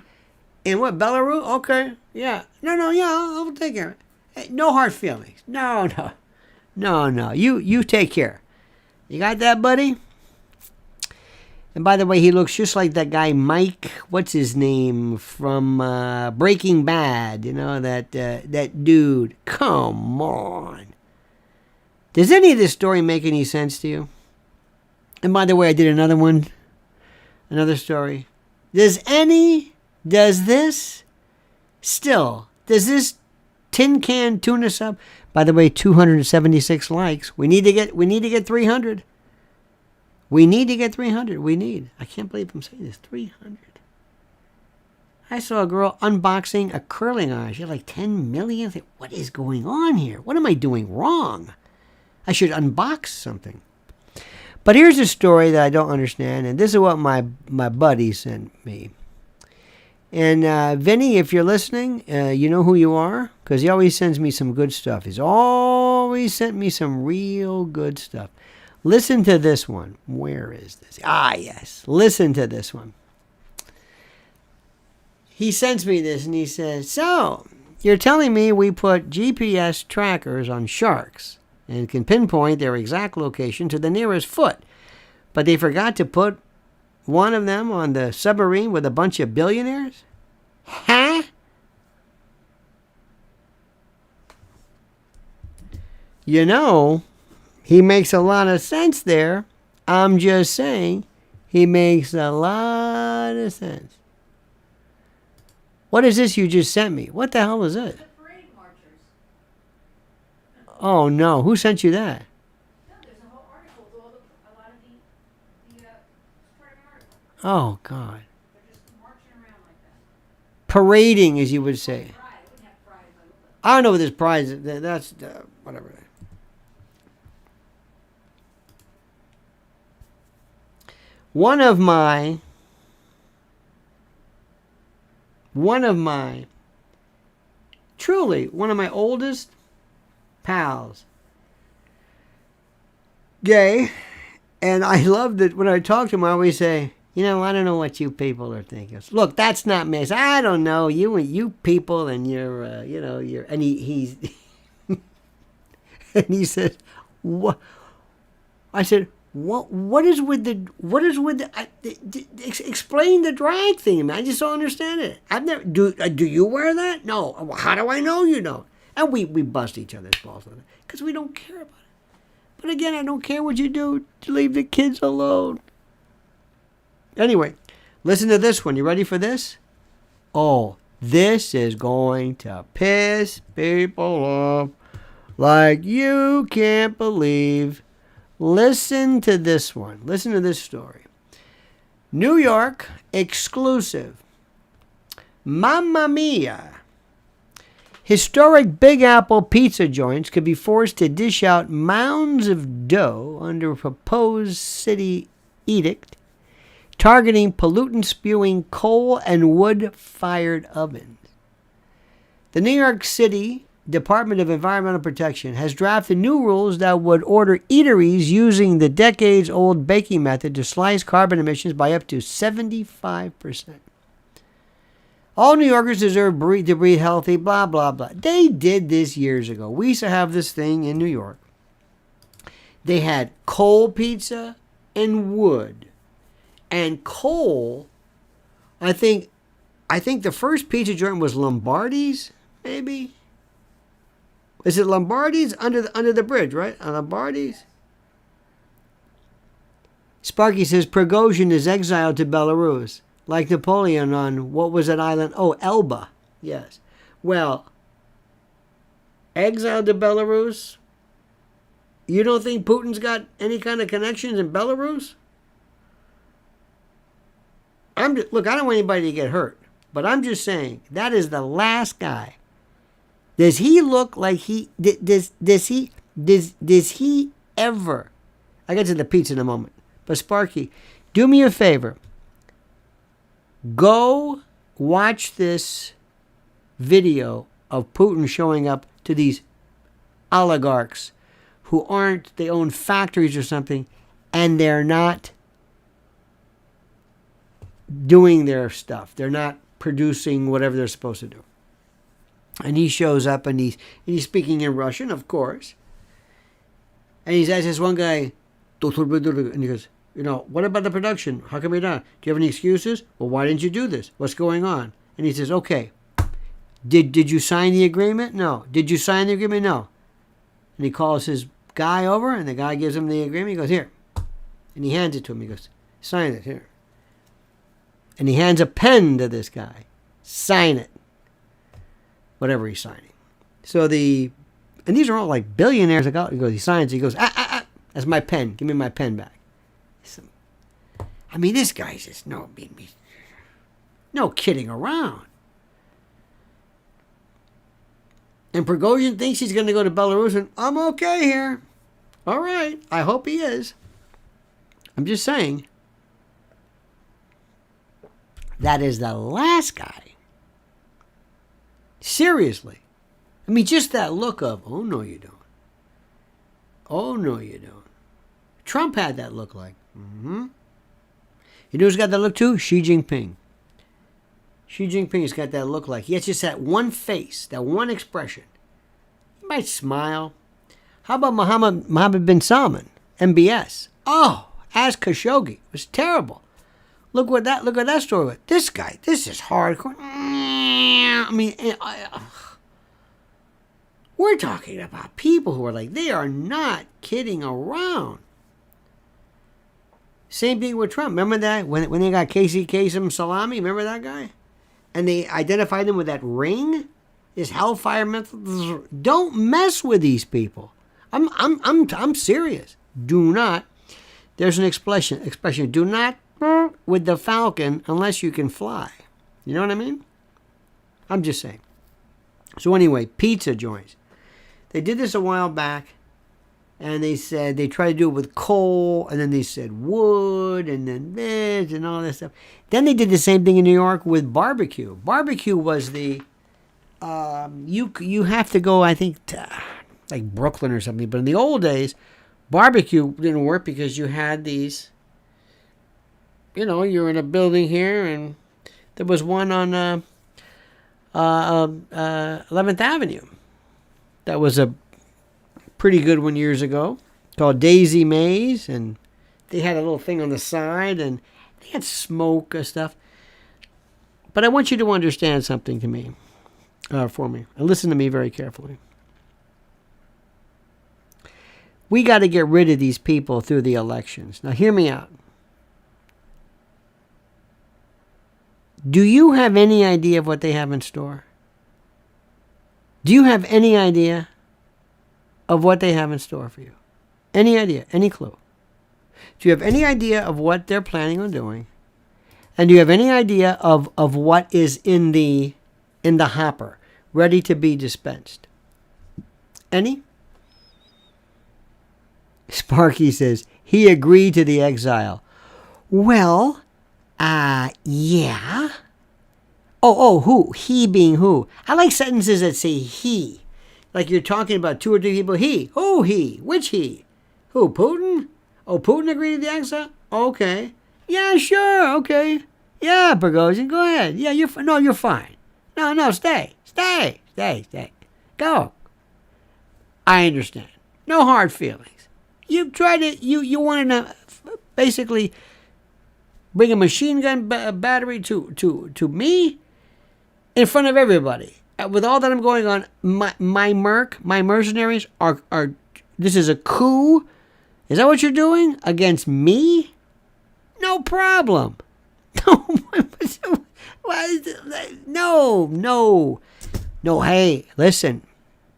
In what, Belarus? Okay, yeah. No, yeah, I'll take care of it. Hey, no hard feelings. No. You take care. You got that, buddy? And by the way, he looks just like that guy Mike, what's his name, from Breaking Bad. That dude. Come on. Does any of this story make any sense to you? And by the way, I did another story. Does this tin can tuna sub? By the way, 276 likes. We need to get 300. We need to get 300. I can't believe I'm saying this. 300. I saw a girl unboxing a curling iron. She had like 10 million. What is going on here? What am I doing wrong? I should unbox something. But here's a story that I don't understand, and this is what my buddy sent me. And Vinny, if you're listening, you know who you are, because he always sends me some good stuff. He's always sent me some real good stuff. Listen to this one. Where is this? Ah, yes. Listen to this one. He sends me this, and he says, so, you're telling me we put GPS trackers on sharks and can pinpoint their exact location to the nearest foot, but they forgot to put one of them on the submarine with a bunch of billionaires? Huh? He makes a lot of sense there. I'm just saying, he makes a lot of sense. What is this you just sent me? What the hell is it? The parade marchers. Oh, no. Who sent you that? No, there's a whole article with a lot of the supporting articles. Oh, God. They're just marching around like that. Parading, as you would say. Pride. I wouldn't have pride if I looked like I don't know what this prize is. That's whatever. One of my oldest pals, gay, and I love that when I talk to him, I always say, I don't know what you people are thinking. Look, that's not me. I don't know you people and your, and he's, and he says, What? I said, what is with the explain the drag thing, man. I just don't understand it. I've never do you wear that? No. How do I know you don't? And we bust each other's balls on it because we don't care about it. But again, I don't care what you do to leave the kids alone. Anyway, listen to this one. You ready for this? Oh, this is going to piss people off like you can't believe. Listen to this one. Listen to this story. New York exclusive. Mamma mia. Historic Big Apple pizza joints could be forced to dish out mounds of dough under a proposed city edict targeting pollutant-spewing coal and wood-fired ovens. The New York City Department of Environmental Protection has drafted new rules that would order eateries using the decades-old baking method to slice carbon emissions by up to 75%. All New Yorkers deserve to breathe healthy, blah, blah, blah. They did this years ago. We used to have this thing in New York. They had coal pizza and wood. And coal, I think the first pizza joint was Lombardi's, maybe. Is it Lombardi's under the bridge, right? Lombardi's. Sparky says Prigozhin is exiled to Belarus, like Napoleon on what was that island? Oh, Elba. Yes. Well, exiled to Belarus. You don't think Putin's got any kind of connections in Belarus? Look, I don't want anybody to get hurt, but I'm just saying that is the last guy. Does he look like he does he ever? I get to the pizza in a moment, but Sparky, do me a favor. Go watch this video of Putin showing up to these oligarchs who aren't, they own factories or something, and they're not doing their stuff. They're not producing whatever they're supposed to do. And he shows up and he's speaking in Russian, of course. And he's asked this one guy, and he goes, what about the production? How come you're not? Do you have any excuses? Well, why didn't you do this? What's going on? And he says, okay, did you sign the agreement? No. Did you sign the agreement? No. And he calls his guy over, and the guy gives him the agreement. He goes, here. And he hands it to him. He goes, sign it, here. And he hands a pen to this guy. Sign it. Whatever he's signing. So and these are all like billionaires. He goes, he signs, he goes, that's my pen. Give me my pen back. I mean, this guy's just no kidding around. And Prigozhin thinks he's going to go to Belarus and I'm okay here. All right. I hope he is. I'm just saying. That is the last guy. Seriously. I mean, just that look of, oh, no, you don't. Oh, no, you don't. Trump had that look like. Mm-hmm. You know who's got that look too? Xi Jinping. Xi Jinping's got that look like. He has just that one face, that one expression. He might smile. How about Mohammed bin Salman, MBS? Oh, ask Khashoggi. It was terrible. Look what that story was. This guy, this is hardcore. I mean, we're talking about people who are like, they are not kidding around. Same thing with Trump. Remember that? When they got Casey Kasem Salami, remember that guy? And they identified him with that ring? This hellfire mental. Don't mess with these people. I'm serious. Do not. There's an expression. Do not with the falcon unless you can fly. You know what I mean? I'm just saying. So anyway, pizza joints. They did this a while back, and they said they tried to do it with coal, and then they said wood, and then this, and all this stuff. Then they did the same thing in New York with barbecue. Barbecue was the you have to go, I think, to, like Brooklyn or something. But in the old days, barbecue didn't work because you had these. You're in a building here, and there was one on 11th Avenue. That was a pretty good one years ago. called Daisy Maze, and they had a little thing on the side, and they had smoke and stuff. But I want you to understand something to me, for me, and listen to me very carefully. We got to get rid of these people through the elections. Now, hear me out. Do you have any idea of what they have in store? Do you have any idea of what they have in store for you? Any idea? Any clue? Do you have any idea of what they're planning on doing? And do you have any idea of what is in the hopper, ready to be dispensed? Any? Sparky says, he agreed to the exile. Well, yeah. Oh, who? He being who? I like sentences that say he. Like you're talking about two or three people. He. Who he? Which he? Who? Putin? Oh, Putin agreed to the exile? Okay. Yeah, sure. Okay. Yeah, Prigozhin, go ahead. Yeah, you're fine. No, stay. Go. I understand. No hard feelings. You tried to, you wanted to basically bring a machine gun battery to me in front of everybody. With all that I'm going on, my mercenaries are, this is a coup. Is that what you're doing? Against me? No problem. No, hey, listen.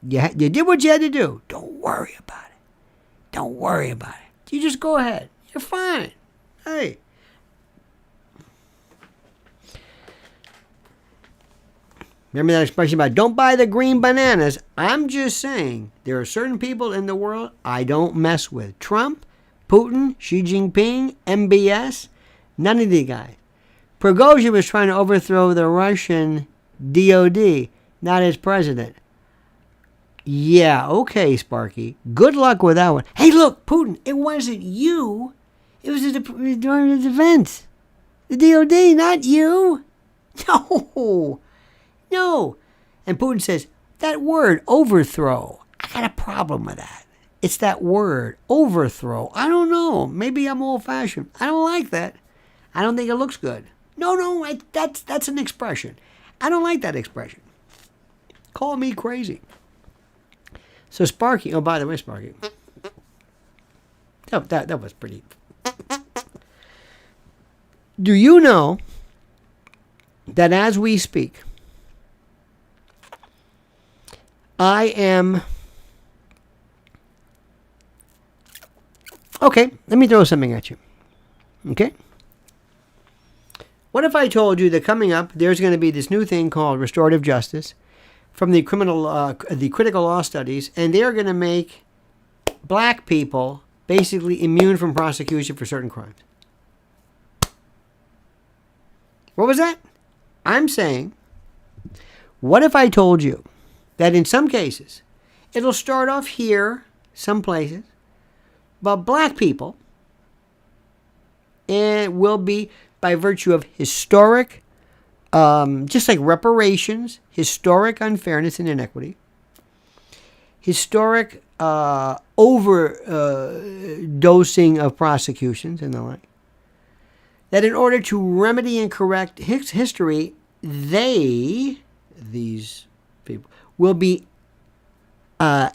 You did what you had to do. Don't worry about it. You just go ahead. You're fine. Hey. Remember that expression about don't buy the green bananas? I'm just saying there are certain people in the world I don't mess with. Trump, Putin, Xi Jinping, MBS, none of these guys. Prigozhin was trying to overthrow the Russian DOD, not his president. Yeah, okay, Sparky. Good luck with that one. Hey, look, Putin, it wasn't you. It was the Department of Defense. The DOD, not you. No. And Putin says, that word, overthrow, I got a problem with that. It's that word, overthrow. I don't know. Maybe I'm old-fashioned. I don't like that. I don't think it looks good. No, that's an expression. I don't like that expression. Call me crazy. So Sparky, oh, by the way, Sparky. That was pretty. Do you know that as we speak, I am... Okay, let me throw something at you. Okay? What if I told you that coming up, there's going to be this new thing called restorative justice from the critical law studies, and they're going to make black people basically immune from prosecution for certain crimes. What was that? I'm saying, what if I told you that in some cases, it'll start off here, some places, but black people, it will be by virtue of historic, just like reparations, historic unfairness and inequity, historic overdosing of prosecutions and the like, that in order to remedy and correct history, these people, will be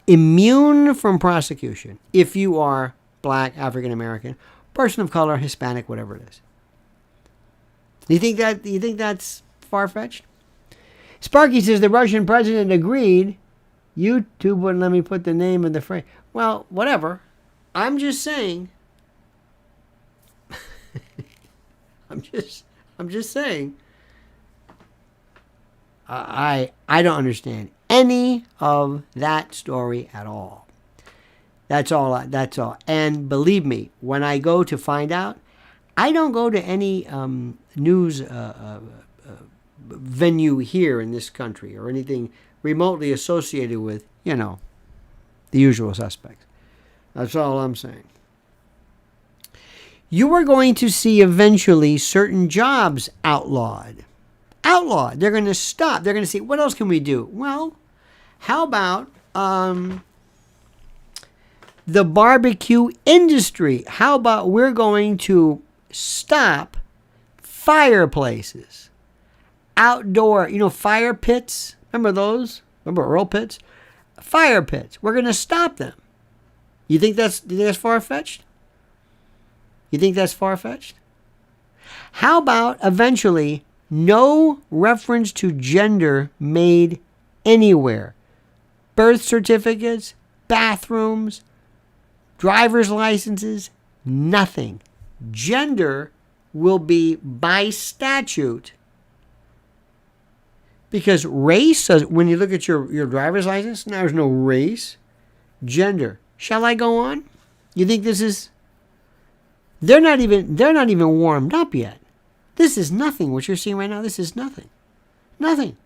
immune from prosecution if you are black, African American, person of color, Hispanic, whatever it is. Do you think that's far-fetched? Sparky says the Russian president agreed. YouTube wouldn't let me put the name of the phrase. Well, whatever. I'm just saying. I'm just saying. I don't understand any of that story at all. That's all. And believe me, when I go to find out, I don't go to any news venue here in this country or anything remotely associated with, the usual suspects. That's all I'm saying. You are going to see eventually certain jobs outlawed. They're going to stop. They're going to say, what else can we do? Well, how about The barbecue industry. How about we're going to stop fireplaces, outdoor, fire pits. Remember those? Remember oil pits? Fire pits. We're going to stop them. You think that's far-fetched? You think that's far-fetched? How about eventually no reference to gender made anywhere? Birth certificates, bathrooms, driver's licenses, nothing. Gender will be by statute. Because race, when you look at your driver's license, there's no race. Gender. Shall I go on? You think this is... They're not even warmed up yet. This is nothing. What you're seeing right now, this is nothing. Nothing.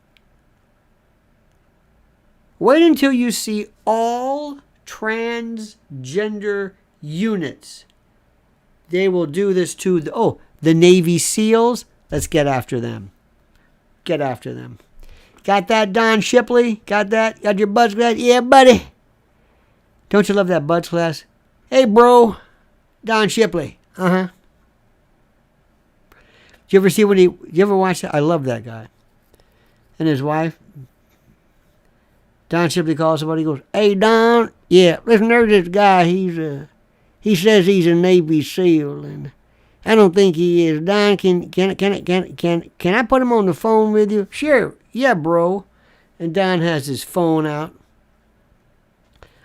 Wait until you see all transgender units. They will do this to the Navy SEALs. Let's get after them. Get after them. Got that, Don Shipley? Got that? Got your buds class? Yeah, buddy. Don't you love that buds class? Hey, bro. Don Shipley. Uh-huh. Did you ever see you ever watch that? I love that guy. And his wife. Don Shipley calls somebody. He goes, hey, Don. Yeah, listen, there's this guy. He says he's a Navy SEAL, and I don't think he is. Don, can I put him on the phone with you? Sure. Yeah, bro. And Don has his phone out.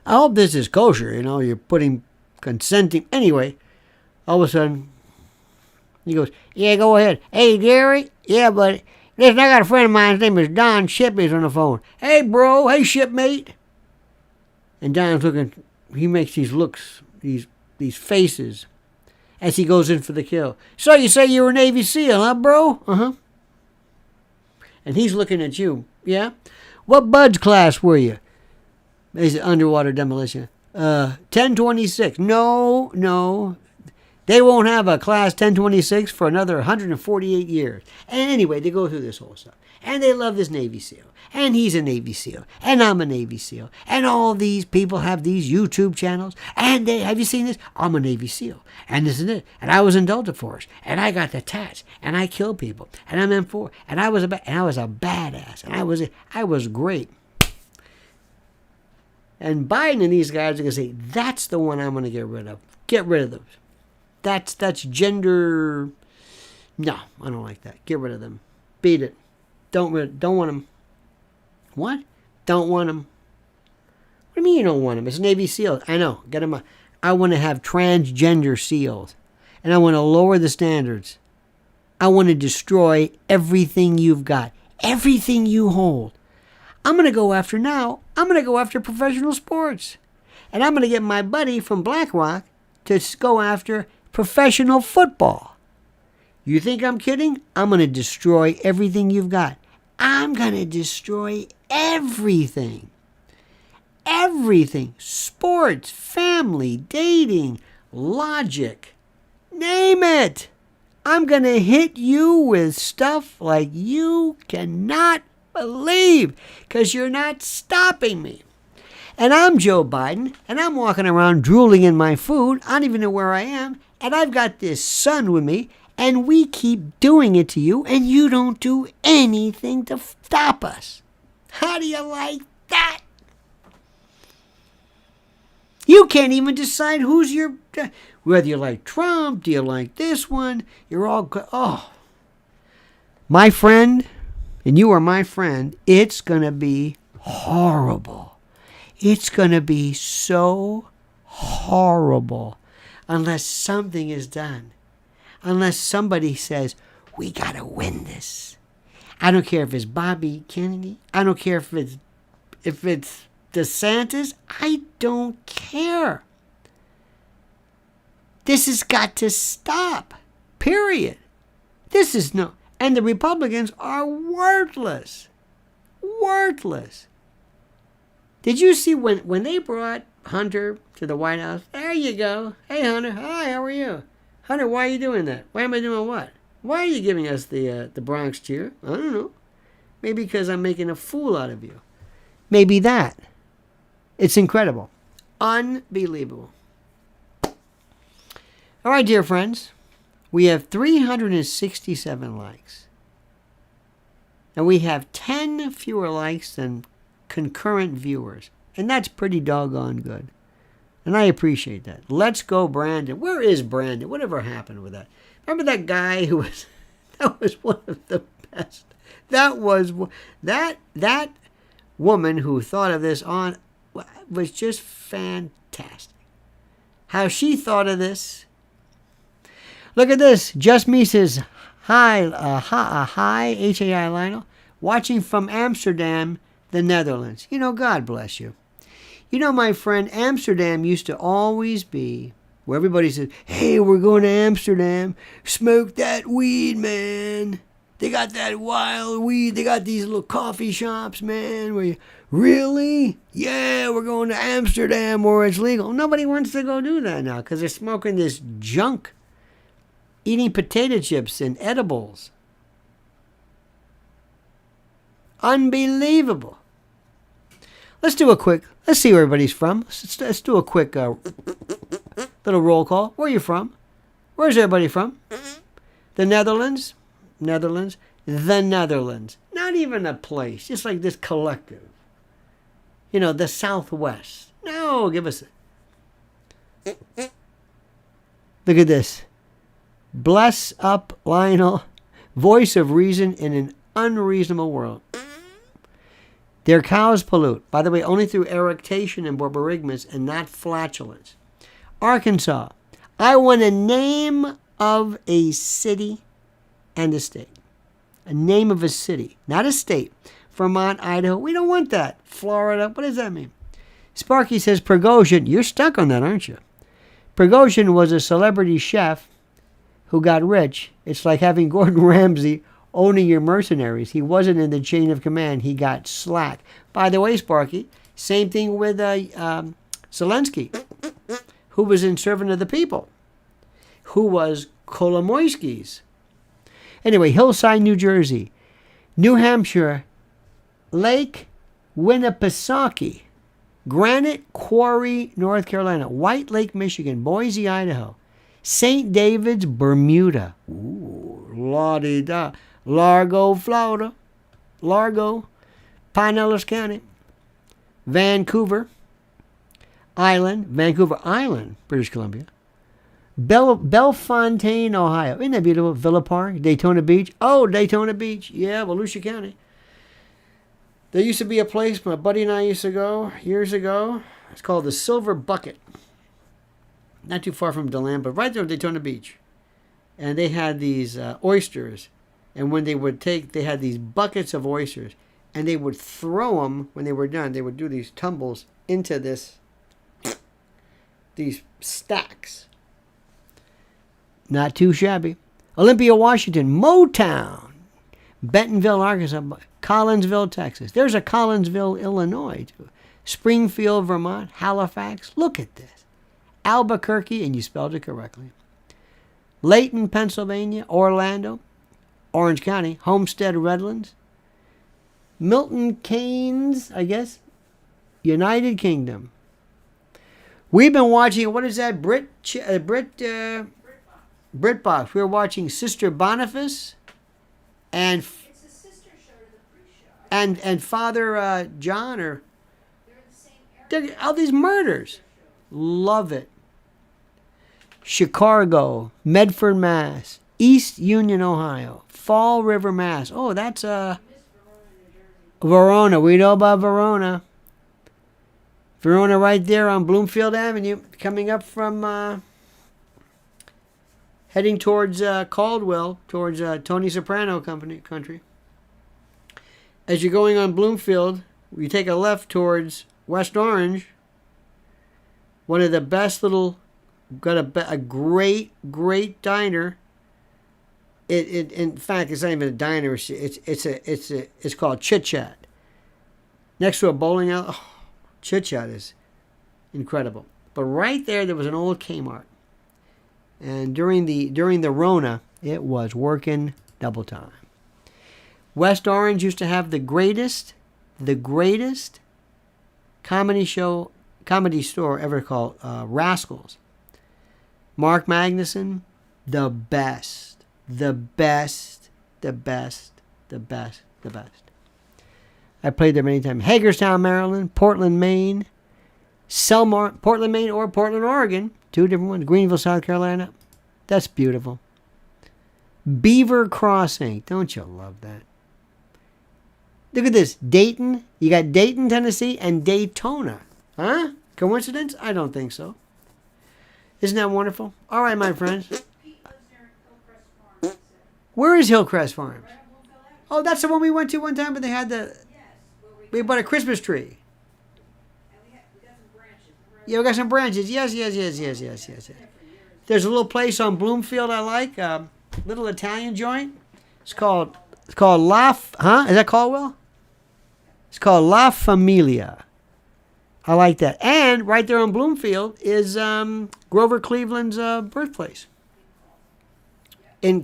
I hope this is kosher, you're putting consenting. Anyway, all of a sudden, he goes, yeah, go ahead. Hey, Jerry? Yeah, buddy. Listen, I got a friend of mine. His name is Don Shipley's on the phone. Hey, bro. Hey, shipmate. And Don's looking. He makes these looks, these faces, as he goes in for the kill. So you say you were a Navy SEAL, huh, bro? Uh-huh. And he's looking at you. Yeah? What buds class were you? He's underwater demolition. 1026. No. They won't have a class 1026 for another 148 years. And anyway, they go through this whole stuff. And they love this Navy SEAL. And he's a Navy SEAL. And I'm a Navy SEAL. And all these people have these YouTube channels. And have you seen this? I'm a Navy SEAL. And this is it. And I was in Delta Force. And I got the tats. And I killed people. And I'm M4. And I was a badass. And I was great. And Biden and these guys are going to say, that's the one I'm going to get rid of. Get rid of those. That's gender. No, I don't like that. Get rid of them. Beat it. Don't want them. What? Don't want them. What do you mean you don't want them? It's Navy SEALs. I know. Get them. I want to have transgender SEALs. And I want to lower the standards. I want to destroy everything you've got. Everything you hold. I'm going to go after professional sports. And I'm going to get my buddy from BlackRock to go after professional football. You think I'm kidding? I'm going to destroy everything you've got. I'm going to destroy everything. Everything. Sports, family, dating, logic. Name it. I'm going to hit you with stuff like you cannot believe, because you're not stopping me. And I'm Joe Biden, and I'm walking around drooling in my food. I don't even know where I am. And I've got this son with me, and we keep doing it to you, and you don't do anything to stop us. How do you like that? You can't even decide who's your... Whether you like Trump, do you like this one? You're all... My friend, and you are my friend, it's going to be horrible. It's going to be so horrible unless something is done. Unless somebody says, we got to win this. I don't care if it's Bobby Kennedy. I don't care if it's DeSantis. I don't care. This has got to stop. Period. This is no... And the Republicans are worthless. Worthless. Did you see when they brought Hunter to the White House? There you go. Hey, Hunter. Hi, how are you? Hunter, why are you doing that? Why am I doing what? Why are you giving us the Bronx cheer? I don't know. Maybe because I'm making a fool out of you. Maybe that. It's incredible. Unbelievable. All right, dear friends. We have 367 likes. And we have 10 fewer likes than concurrent viewers. And that's pretty doggone good. And I appreciate that. Let's go, Brandon. Where is Brandon? Whatever happened with that? Remember that guy who was... That was one of the best. That was... That woman who thought of this on... was just fantastic. How she thought of this... Look at this. Just Me says, hi, H-A-I Lionel, watching from Amsterdam, the Netherlands. You know, God bless you. You know, my friend, Amsterdam used to always be where everybody says, hey, we're going to Amsterdam. Smoke that weed, man. They got that wild weed. They got these little coffee shops, man. Where you, really? Yeah, we're going to Amsterdam where it's legal. Nobody wants to go do that now because they're smoking this junk. Eating potato chips and edibles. Unbelievable. Let's see where everybody's from. Let's do a quick little roll call. Where are you from? Where's everybody from? The Netherlands? The Netherlands. Not even a place. Just like this collective. You know, the Southwest. No, give us a... Look at this. Bless up, Lionel, voice of reason in an unreasonable world. Their cows pollute. By the way, only through eructation and borborygmus and not flatulence. Arkansas. I want a name of a city and a state. A name of a city, not a state. Vermont, Idaho. We don't want that. Florida. What does that mean? Sparky says Prigozhin. You're stuck on that, aren't you? Prigozhin was a celebrity chef who got rich. It's like having Gordon Ramsay owning your mercenaries. He wasn't in the chain of command. He got slack. By the way, Sparky, same thing with Zelensky, who was in Servant of the People, who was Kolomoisky's. Anyway, Hillside, New Jersey, New Hampshire, Lake Winnipesaukee, Granite Quarry, North Carolina, White Lake, Michigan, Boise, Idaho, St. David's, Bermuda. Ooh, la-di-da. Largo, Florida. Largo, Pinellas County. Vancouver Island, British Columbia. Bellefontaine, Ohio. Isn't that beautiful? Villa Park, Daytona Beach. Oh, Daytona Beach. Yeah, Volusia County. There used to be a place my buddy and I used to go years ago. It's called the Silver Bucket. Not too far from DeLand, but right there on Daytona Beach. And they had these oysters. And when they would they had these buckets of oysters. And they would throw them, when they were done, they would do these tumbles into these stacks. Not too shabby. Olympia, Washington, Motown, Bentonville, Arkansas, Collinsville, Texas. There's a Collinsville, Illinois, too. Springfield, Vermont, Halifax. Look at this. Albuquerque, and you spelled it correctly. Layton, Pennsylvania, Orlando, Orange County, Homestead, Redlands, Milton Keynes, I guess, United Kingdom. We've been watching, what is that, Britbox. We were watching Sister Boniface and It's a sister show to the pre-show. and Father John, or They're in the same area. all these murders. Love it. Chicago, Medford, Mass, East Union, Ohio, Fall River, Mass. Oh, that's Miss Verona, New Jersey. Verona. We know about Verona. Verona right there on Bloomfield Avenue, coming up from heading towards Caldwell, towards Tony Soprano country. As you're going on Bloomfield, you take a left towards West Orange. One of the best little, got a great diner. It in fact, it's not even a diner. It's called Chit Chat. Next to a bowling alley. Oh, Chit Chat is incredible. But right there was an old Kmart, and during the Rona, it was working double time. West Orange used to have the greatest comedy show comedy store ever called Rascals. Mark Magnuson, the best. The best. The best. The best. The best. I played there many times. Hagerstown, Maryland. Portland, Maine. Selmar, Portland, Maine, or Portland, Oregon. Two different ones. Greenville, South Carolina. That's beautiful. Beaver Crossing. Don't you love that? Look at this. Dayton. You got Dayton, Tennessee, and Daytona. Huh? Coincidence? I don't think so. Isn't that wonderful? All right, my friends. Pete lives near Hillcrest Farm, he said. Where is Hillcrest Farms? Right on Bloomfield Avenue. Oh, that's the one we went to one time, but they had the... Yes, where We bought a Christmas tree. and we got some branches. Yeah, we got some branches. Yes. There's a little place on Bloomfield I like. Little Italian joint. It's called La... Is that Caldwell? It's called La Familia. I like that. And right there on Bloomfield is Grover Cleveland's birthplace. In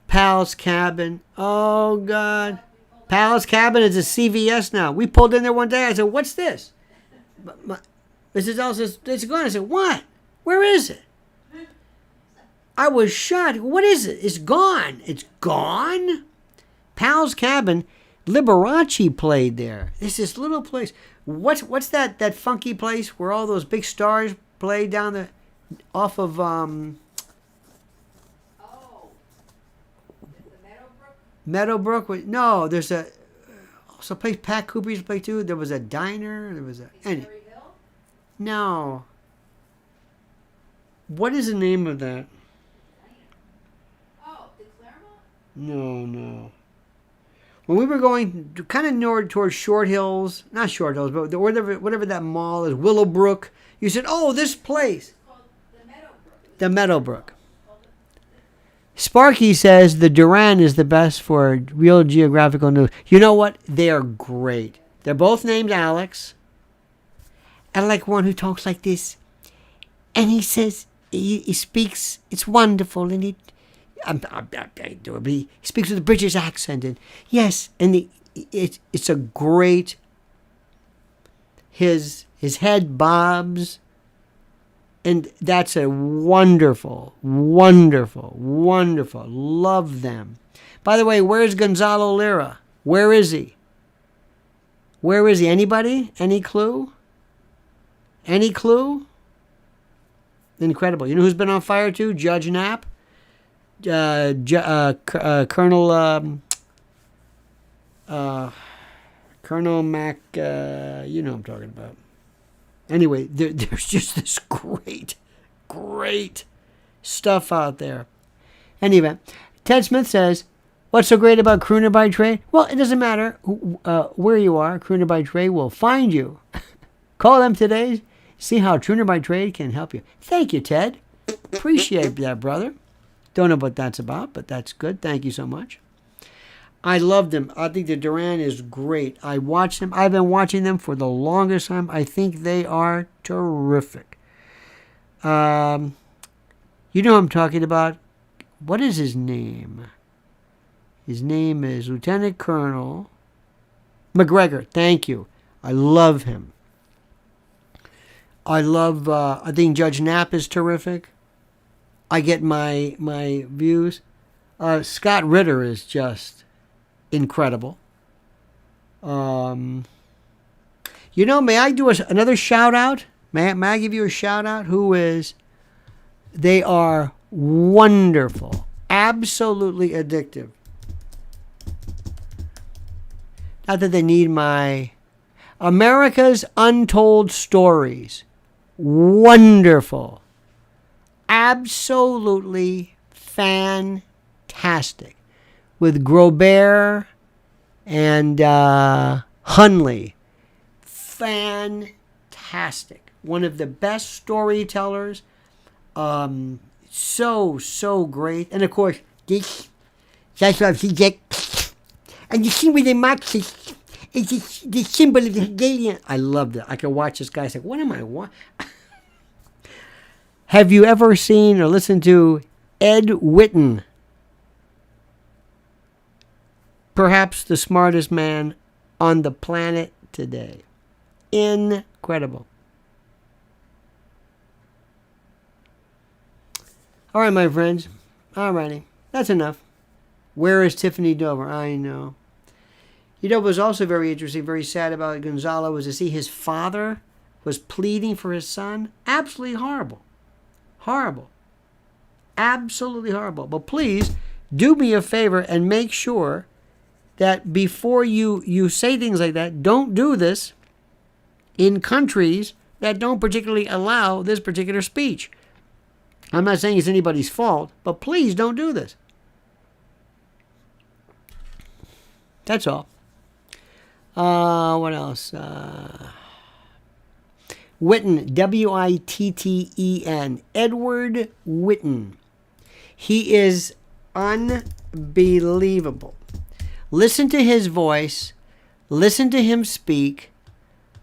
Pal's Cabin. Oh, God. Pal's Cabin is a CVS now. We pulled in there one day. I said, what's this? Mrs. L says, it's gone. I said, what? Where is it? I was shocked. What is it? It's gone. It's gone? Pal's Cabin. Liberace played there. It's this little place. What's that funky place where all those big stars play down off of Oh, the Meadowbrook? Meadowbrook? No, there's also a place Pat Cooper used to play too. There was a diner. There was a Cherry Hill? no. What is the name of that? Oh, the Claremont? No. When we were going kind of north towards Short Hills, not Short Hills, but whatever that mall is, Willowbrook, you said, oh, this place. It's called the Meadowbrook. The Meadowbrook. Sparky says the Duran is the best for real geographical news. You know what? They are great. They're both named Alex. I like one who talks like this. And he says, he speaks, it's wonderful, and he speaks with a British accent, and yes, and it's a great. His head bobs, and that's a wonderful. Love them. By the way, where's Gonzalo Lira? Where is he? Anybody? Any clue? Incredible. You know who's been on fire too? Judge Knapp. Colonel Mac, you know what I'm talking about. Anyway, there's just this great stuff out there. Anyway, Ted Smith says, what's so great about Crooner by Trade? Well, it doesn't matter where you are. Crooner by Trade will find you. Call them today. See how Crooner by Trade can help you. Thank you, Ted. Appreciate that, brother. Don't know what that's about, but that's good. Thank you so much. I love them. I think the Duran is great. I watch them. I've been watching them for the longest time. I think they are terrific. You know who I'm talking about? What is his name? His name is Lieutenant Colonel McGregor. Thank you. I love him. I think Judge Knapp is terrific. I get my views. Scott Ritter is just incredible. May I do another shout out? May I give you a shout out? They are wonderful. Absolutely addictive. Not that they need my America's Untold Stories. Wonderful. Absolutely fantastic. With Grobert and Hunley. Fantastic. One of the best storytellers. So great. And of course, that's what he gets. And you see with the Marxist, it's the symbol of the Hegelian. I loved it. I could watch this guy say, what am I watching? Have you ever seen or listened to Ed Whitten? Perhaps the smartest man on the planet today. Incredible. All right, my friends. All righty. That's enough. Where is Tiffany Dover? I know. You know what was also very interesting, very sad about Gonzalo was to see his father was pleading for his son. Absolutely horrible. Horrible. Absolutely horrible. But please do me a favor and make sure that before you say things like that, don't do this in countries that don't particularly allow this particular speech. I'm not saying it's anybody's fault, but please don't do this. That's all. What else? Witten, Witten, Edward Witten. He is unbelievable. Listen to his voice. Listen to him speak.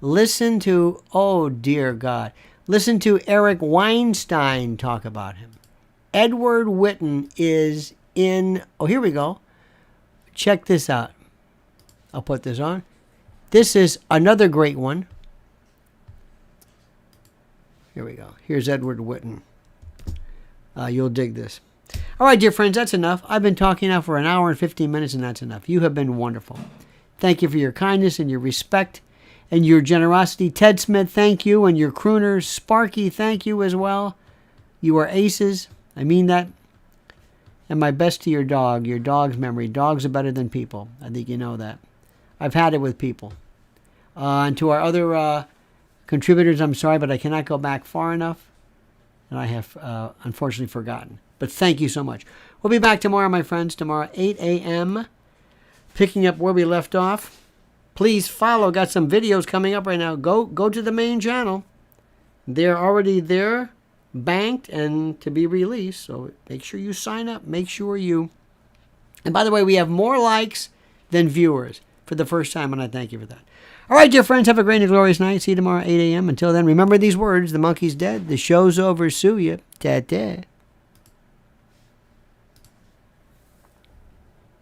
Listen to, oh dear God, listen to Eric Weinstein talk about him. Edward Witten is in, oh, here we go. Check this out. I'll put this on. This is another great one. Here we go. Here's Edward Witten. You'll dig this. All right, dear friends, that's enough. I've been talking now for an hour and 15 minutes, and that's enough. You have been wonderful. Thank you for your kindness and your respect and your generosity. Ted Smith, thank you. And your crooners. Sparky, thank you as well. You are aces. I mean that. And my best to your dog, your dog's memory. Dogs are better than people. I think you know that. I've had it with people. And to our other contributors, I'm sorry, but I cannot go back far enough. And I have unfortunately forgotten. But thank you so much. We'll be back tomorrow, my friends. Tomorrow, 8 a.m. Picking up where we left off. Please follow. Got some videos coming up right now. Go to the main channel. They're already there, banked, and to be released. So make sure you sign up. Make sure you... And by the way, we have more likes than viewers for the first time, and I thank you for that. All right, dear friends, have a great and glorious night. See you tomorrow, 8 a.m. Until then, remember these words. The monkey's dead. The show's over. Sue ya. Ta-ta.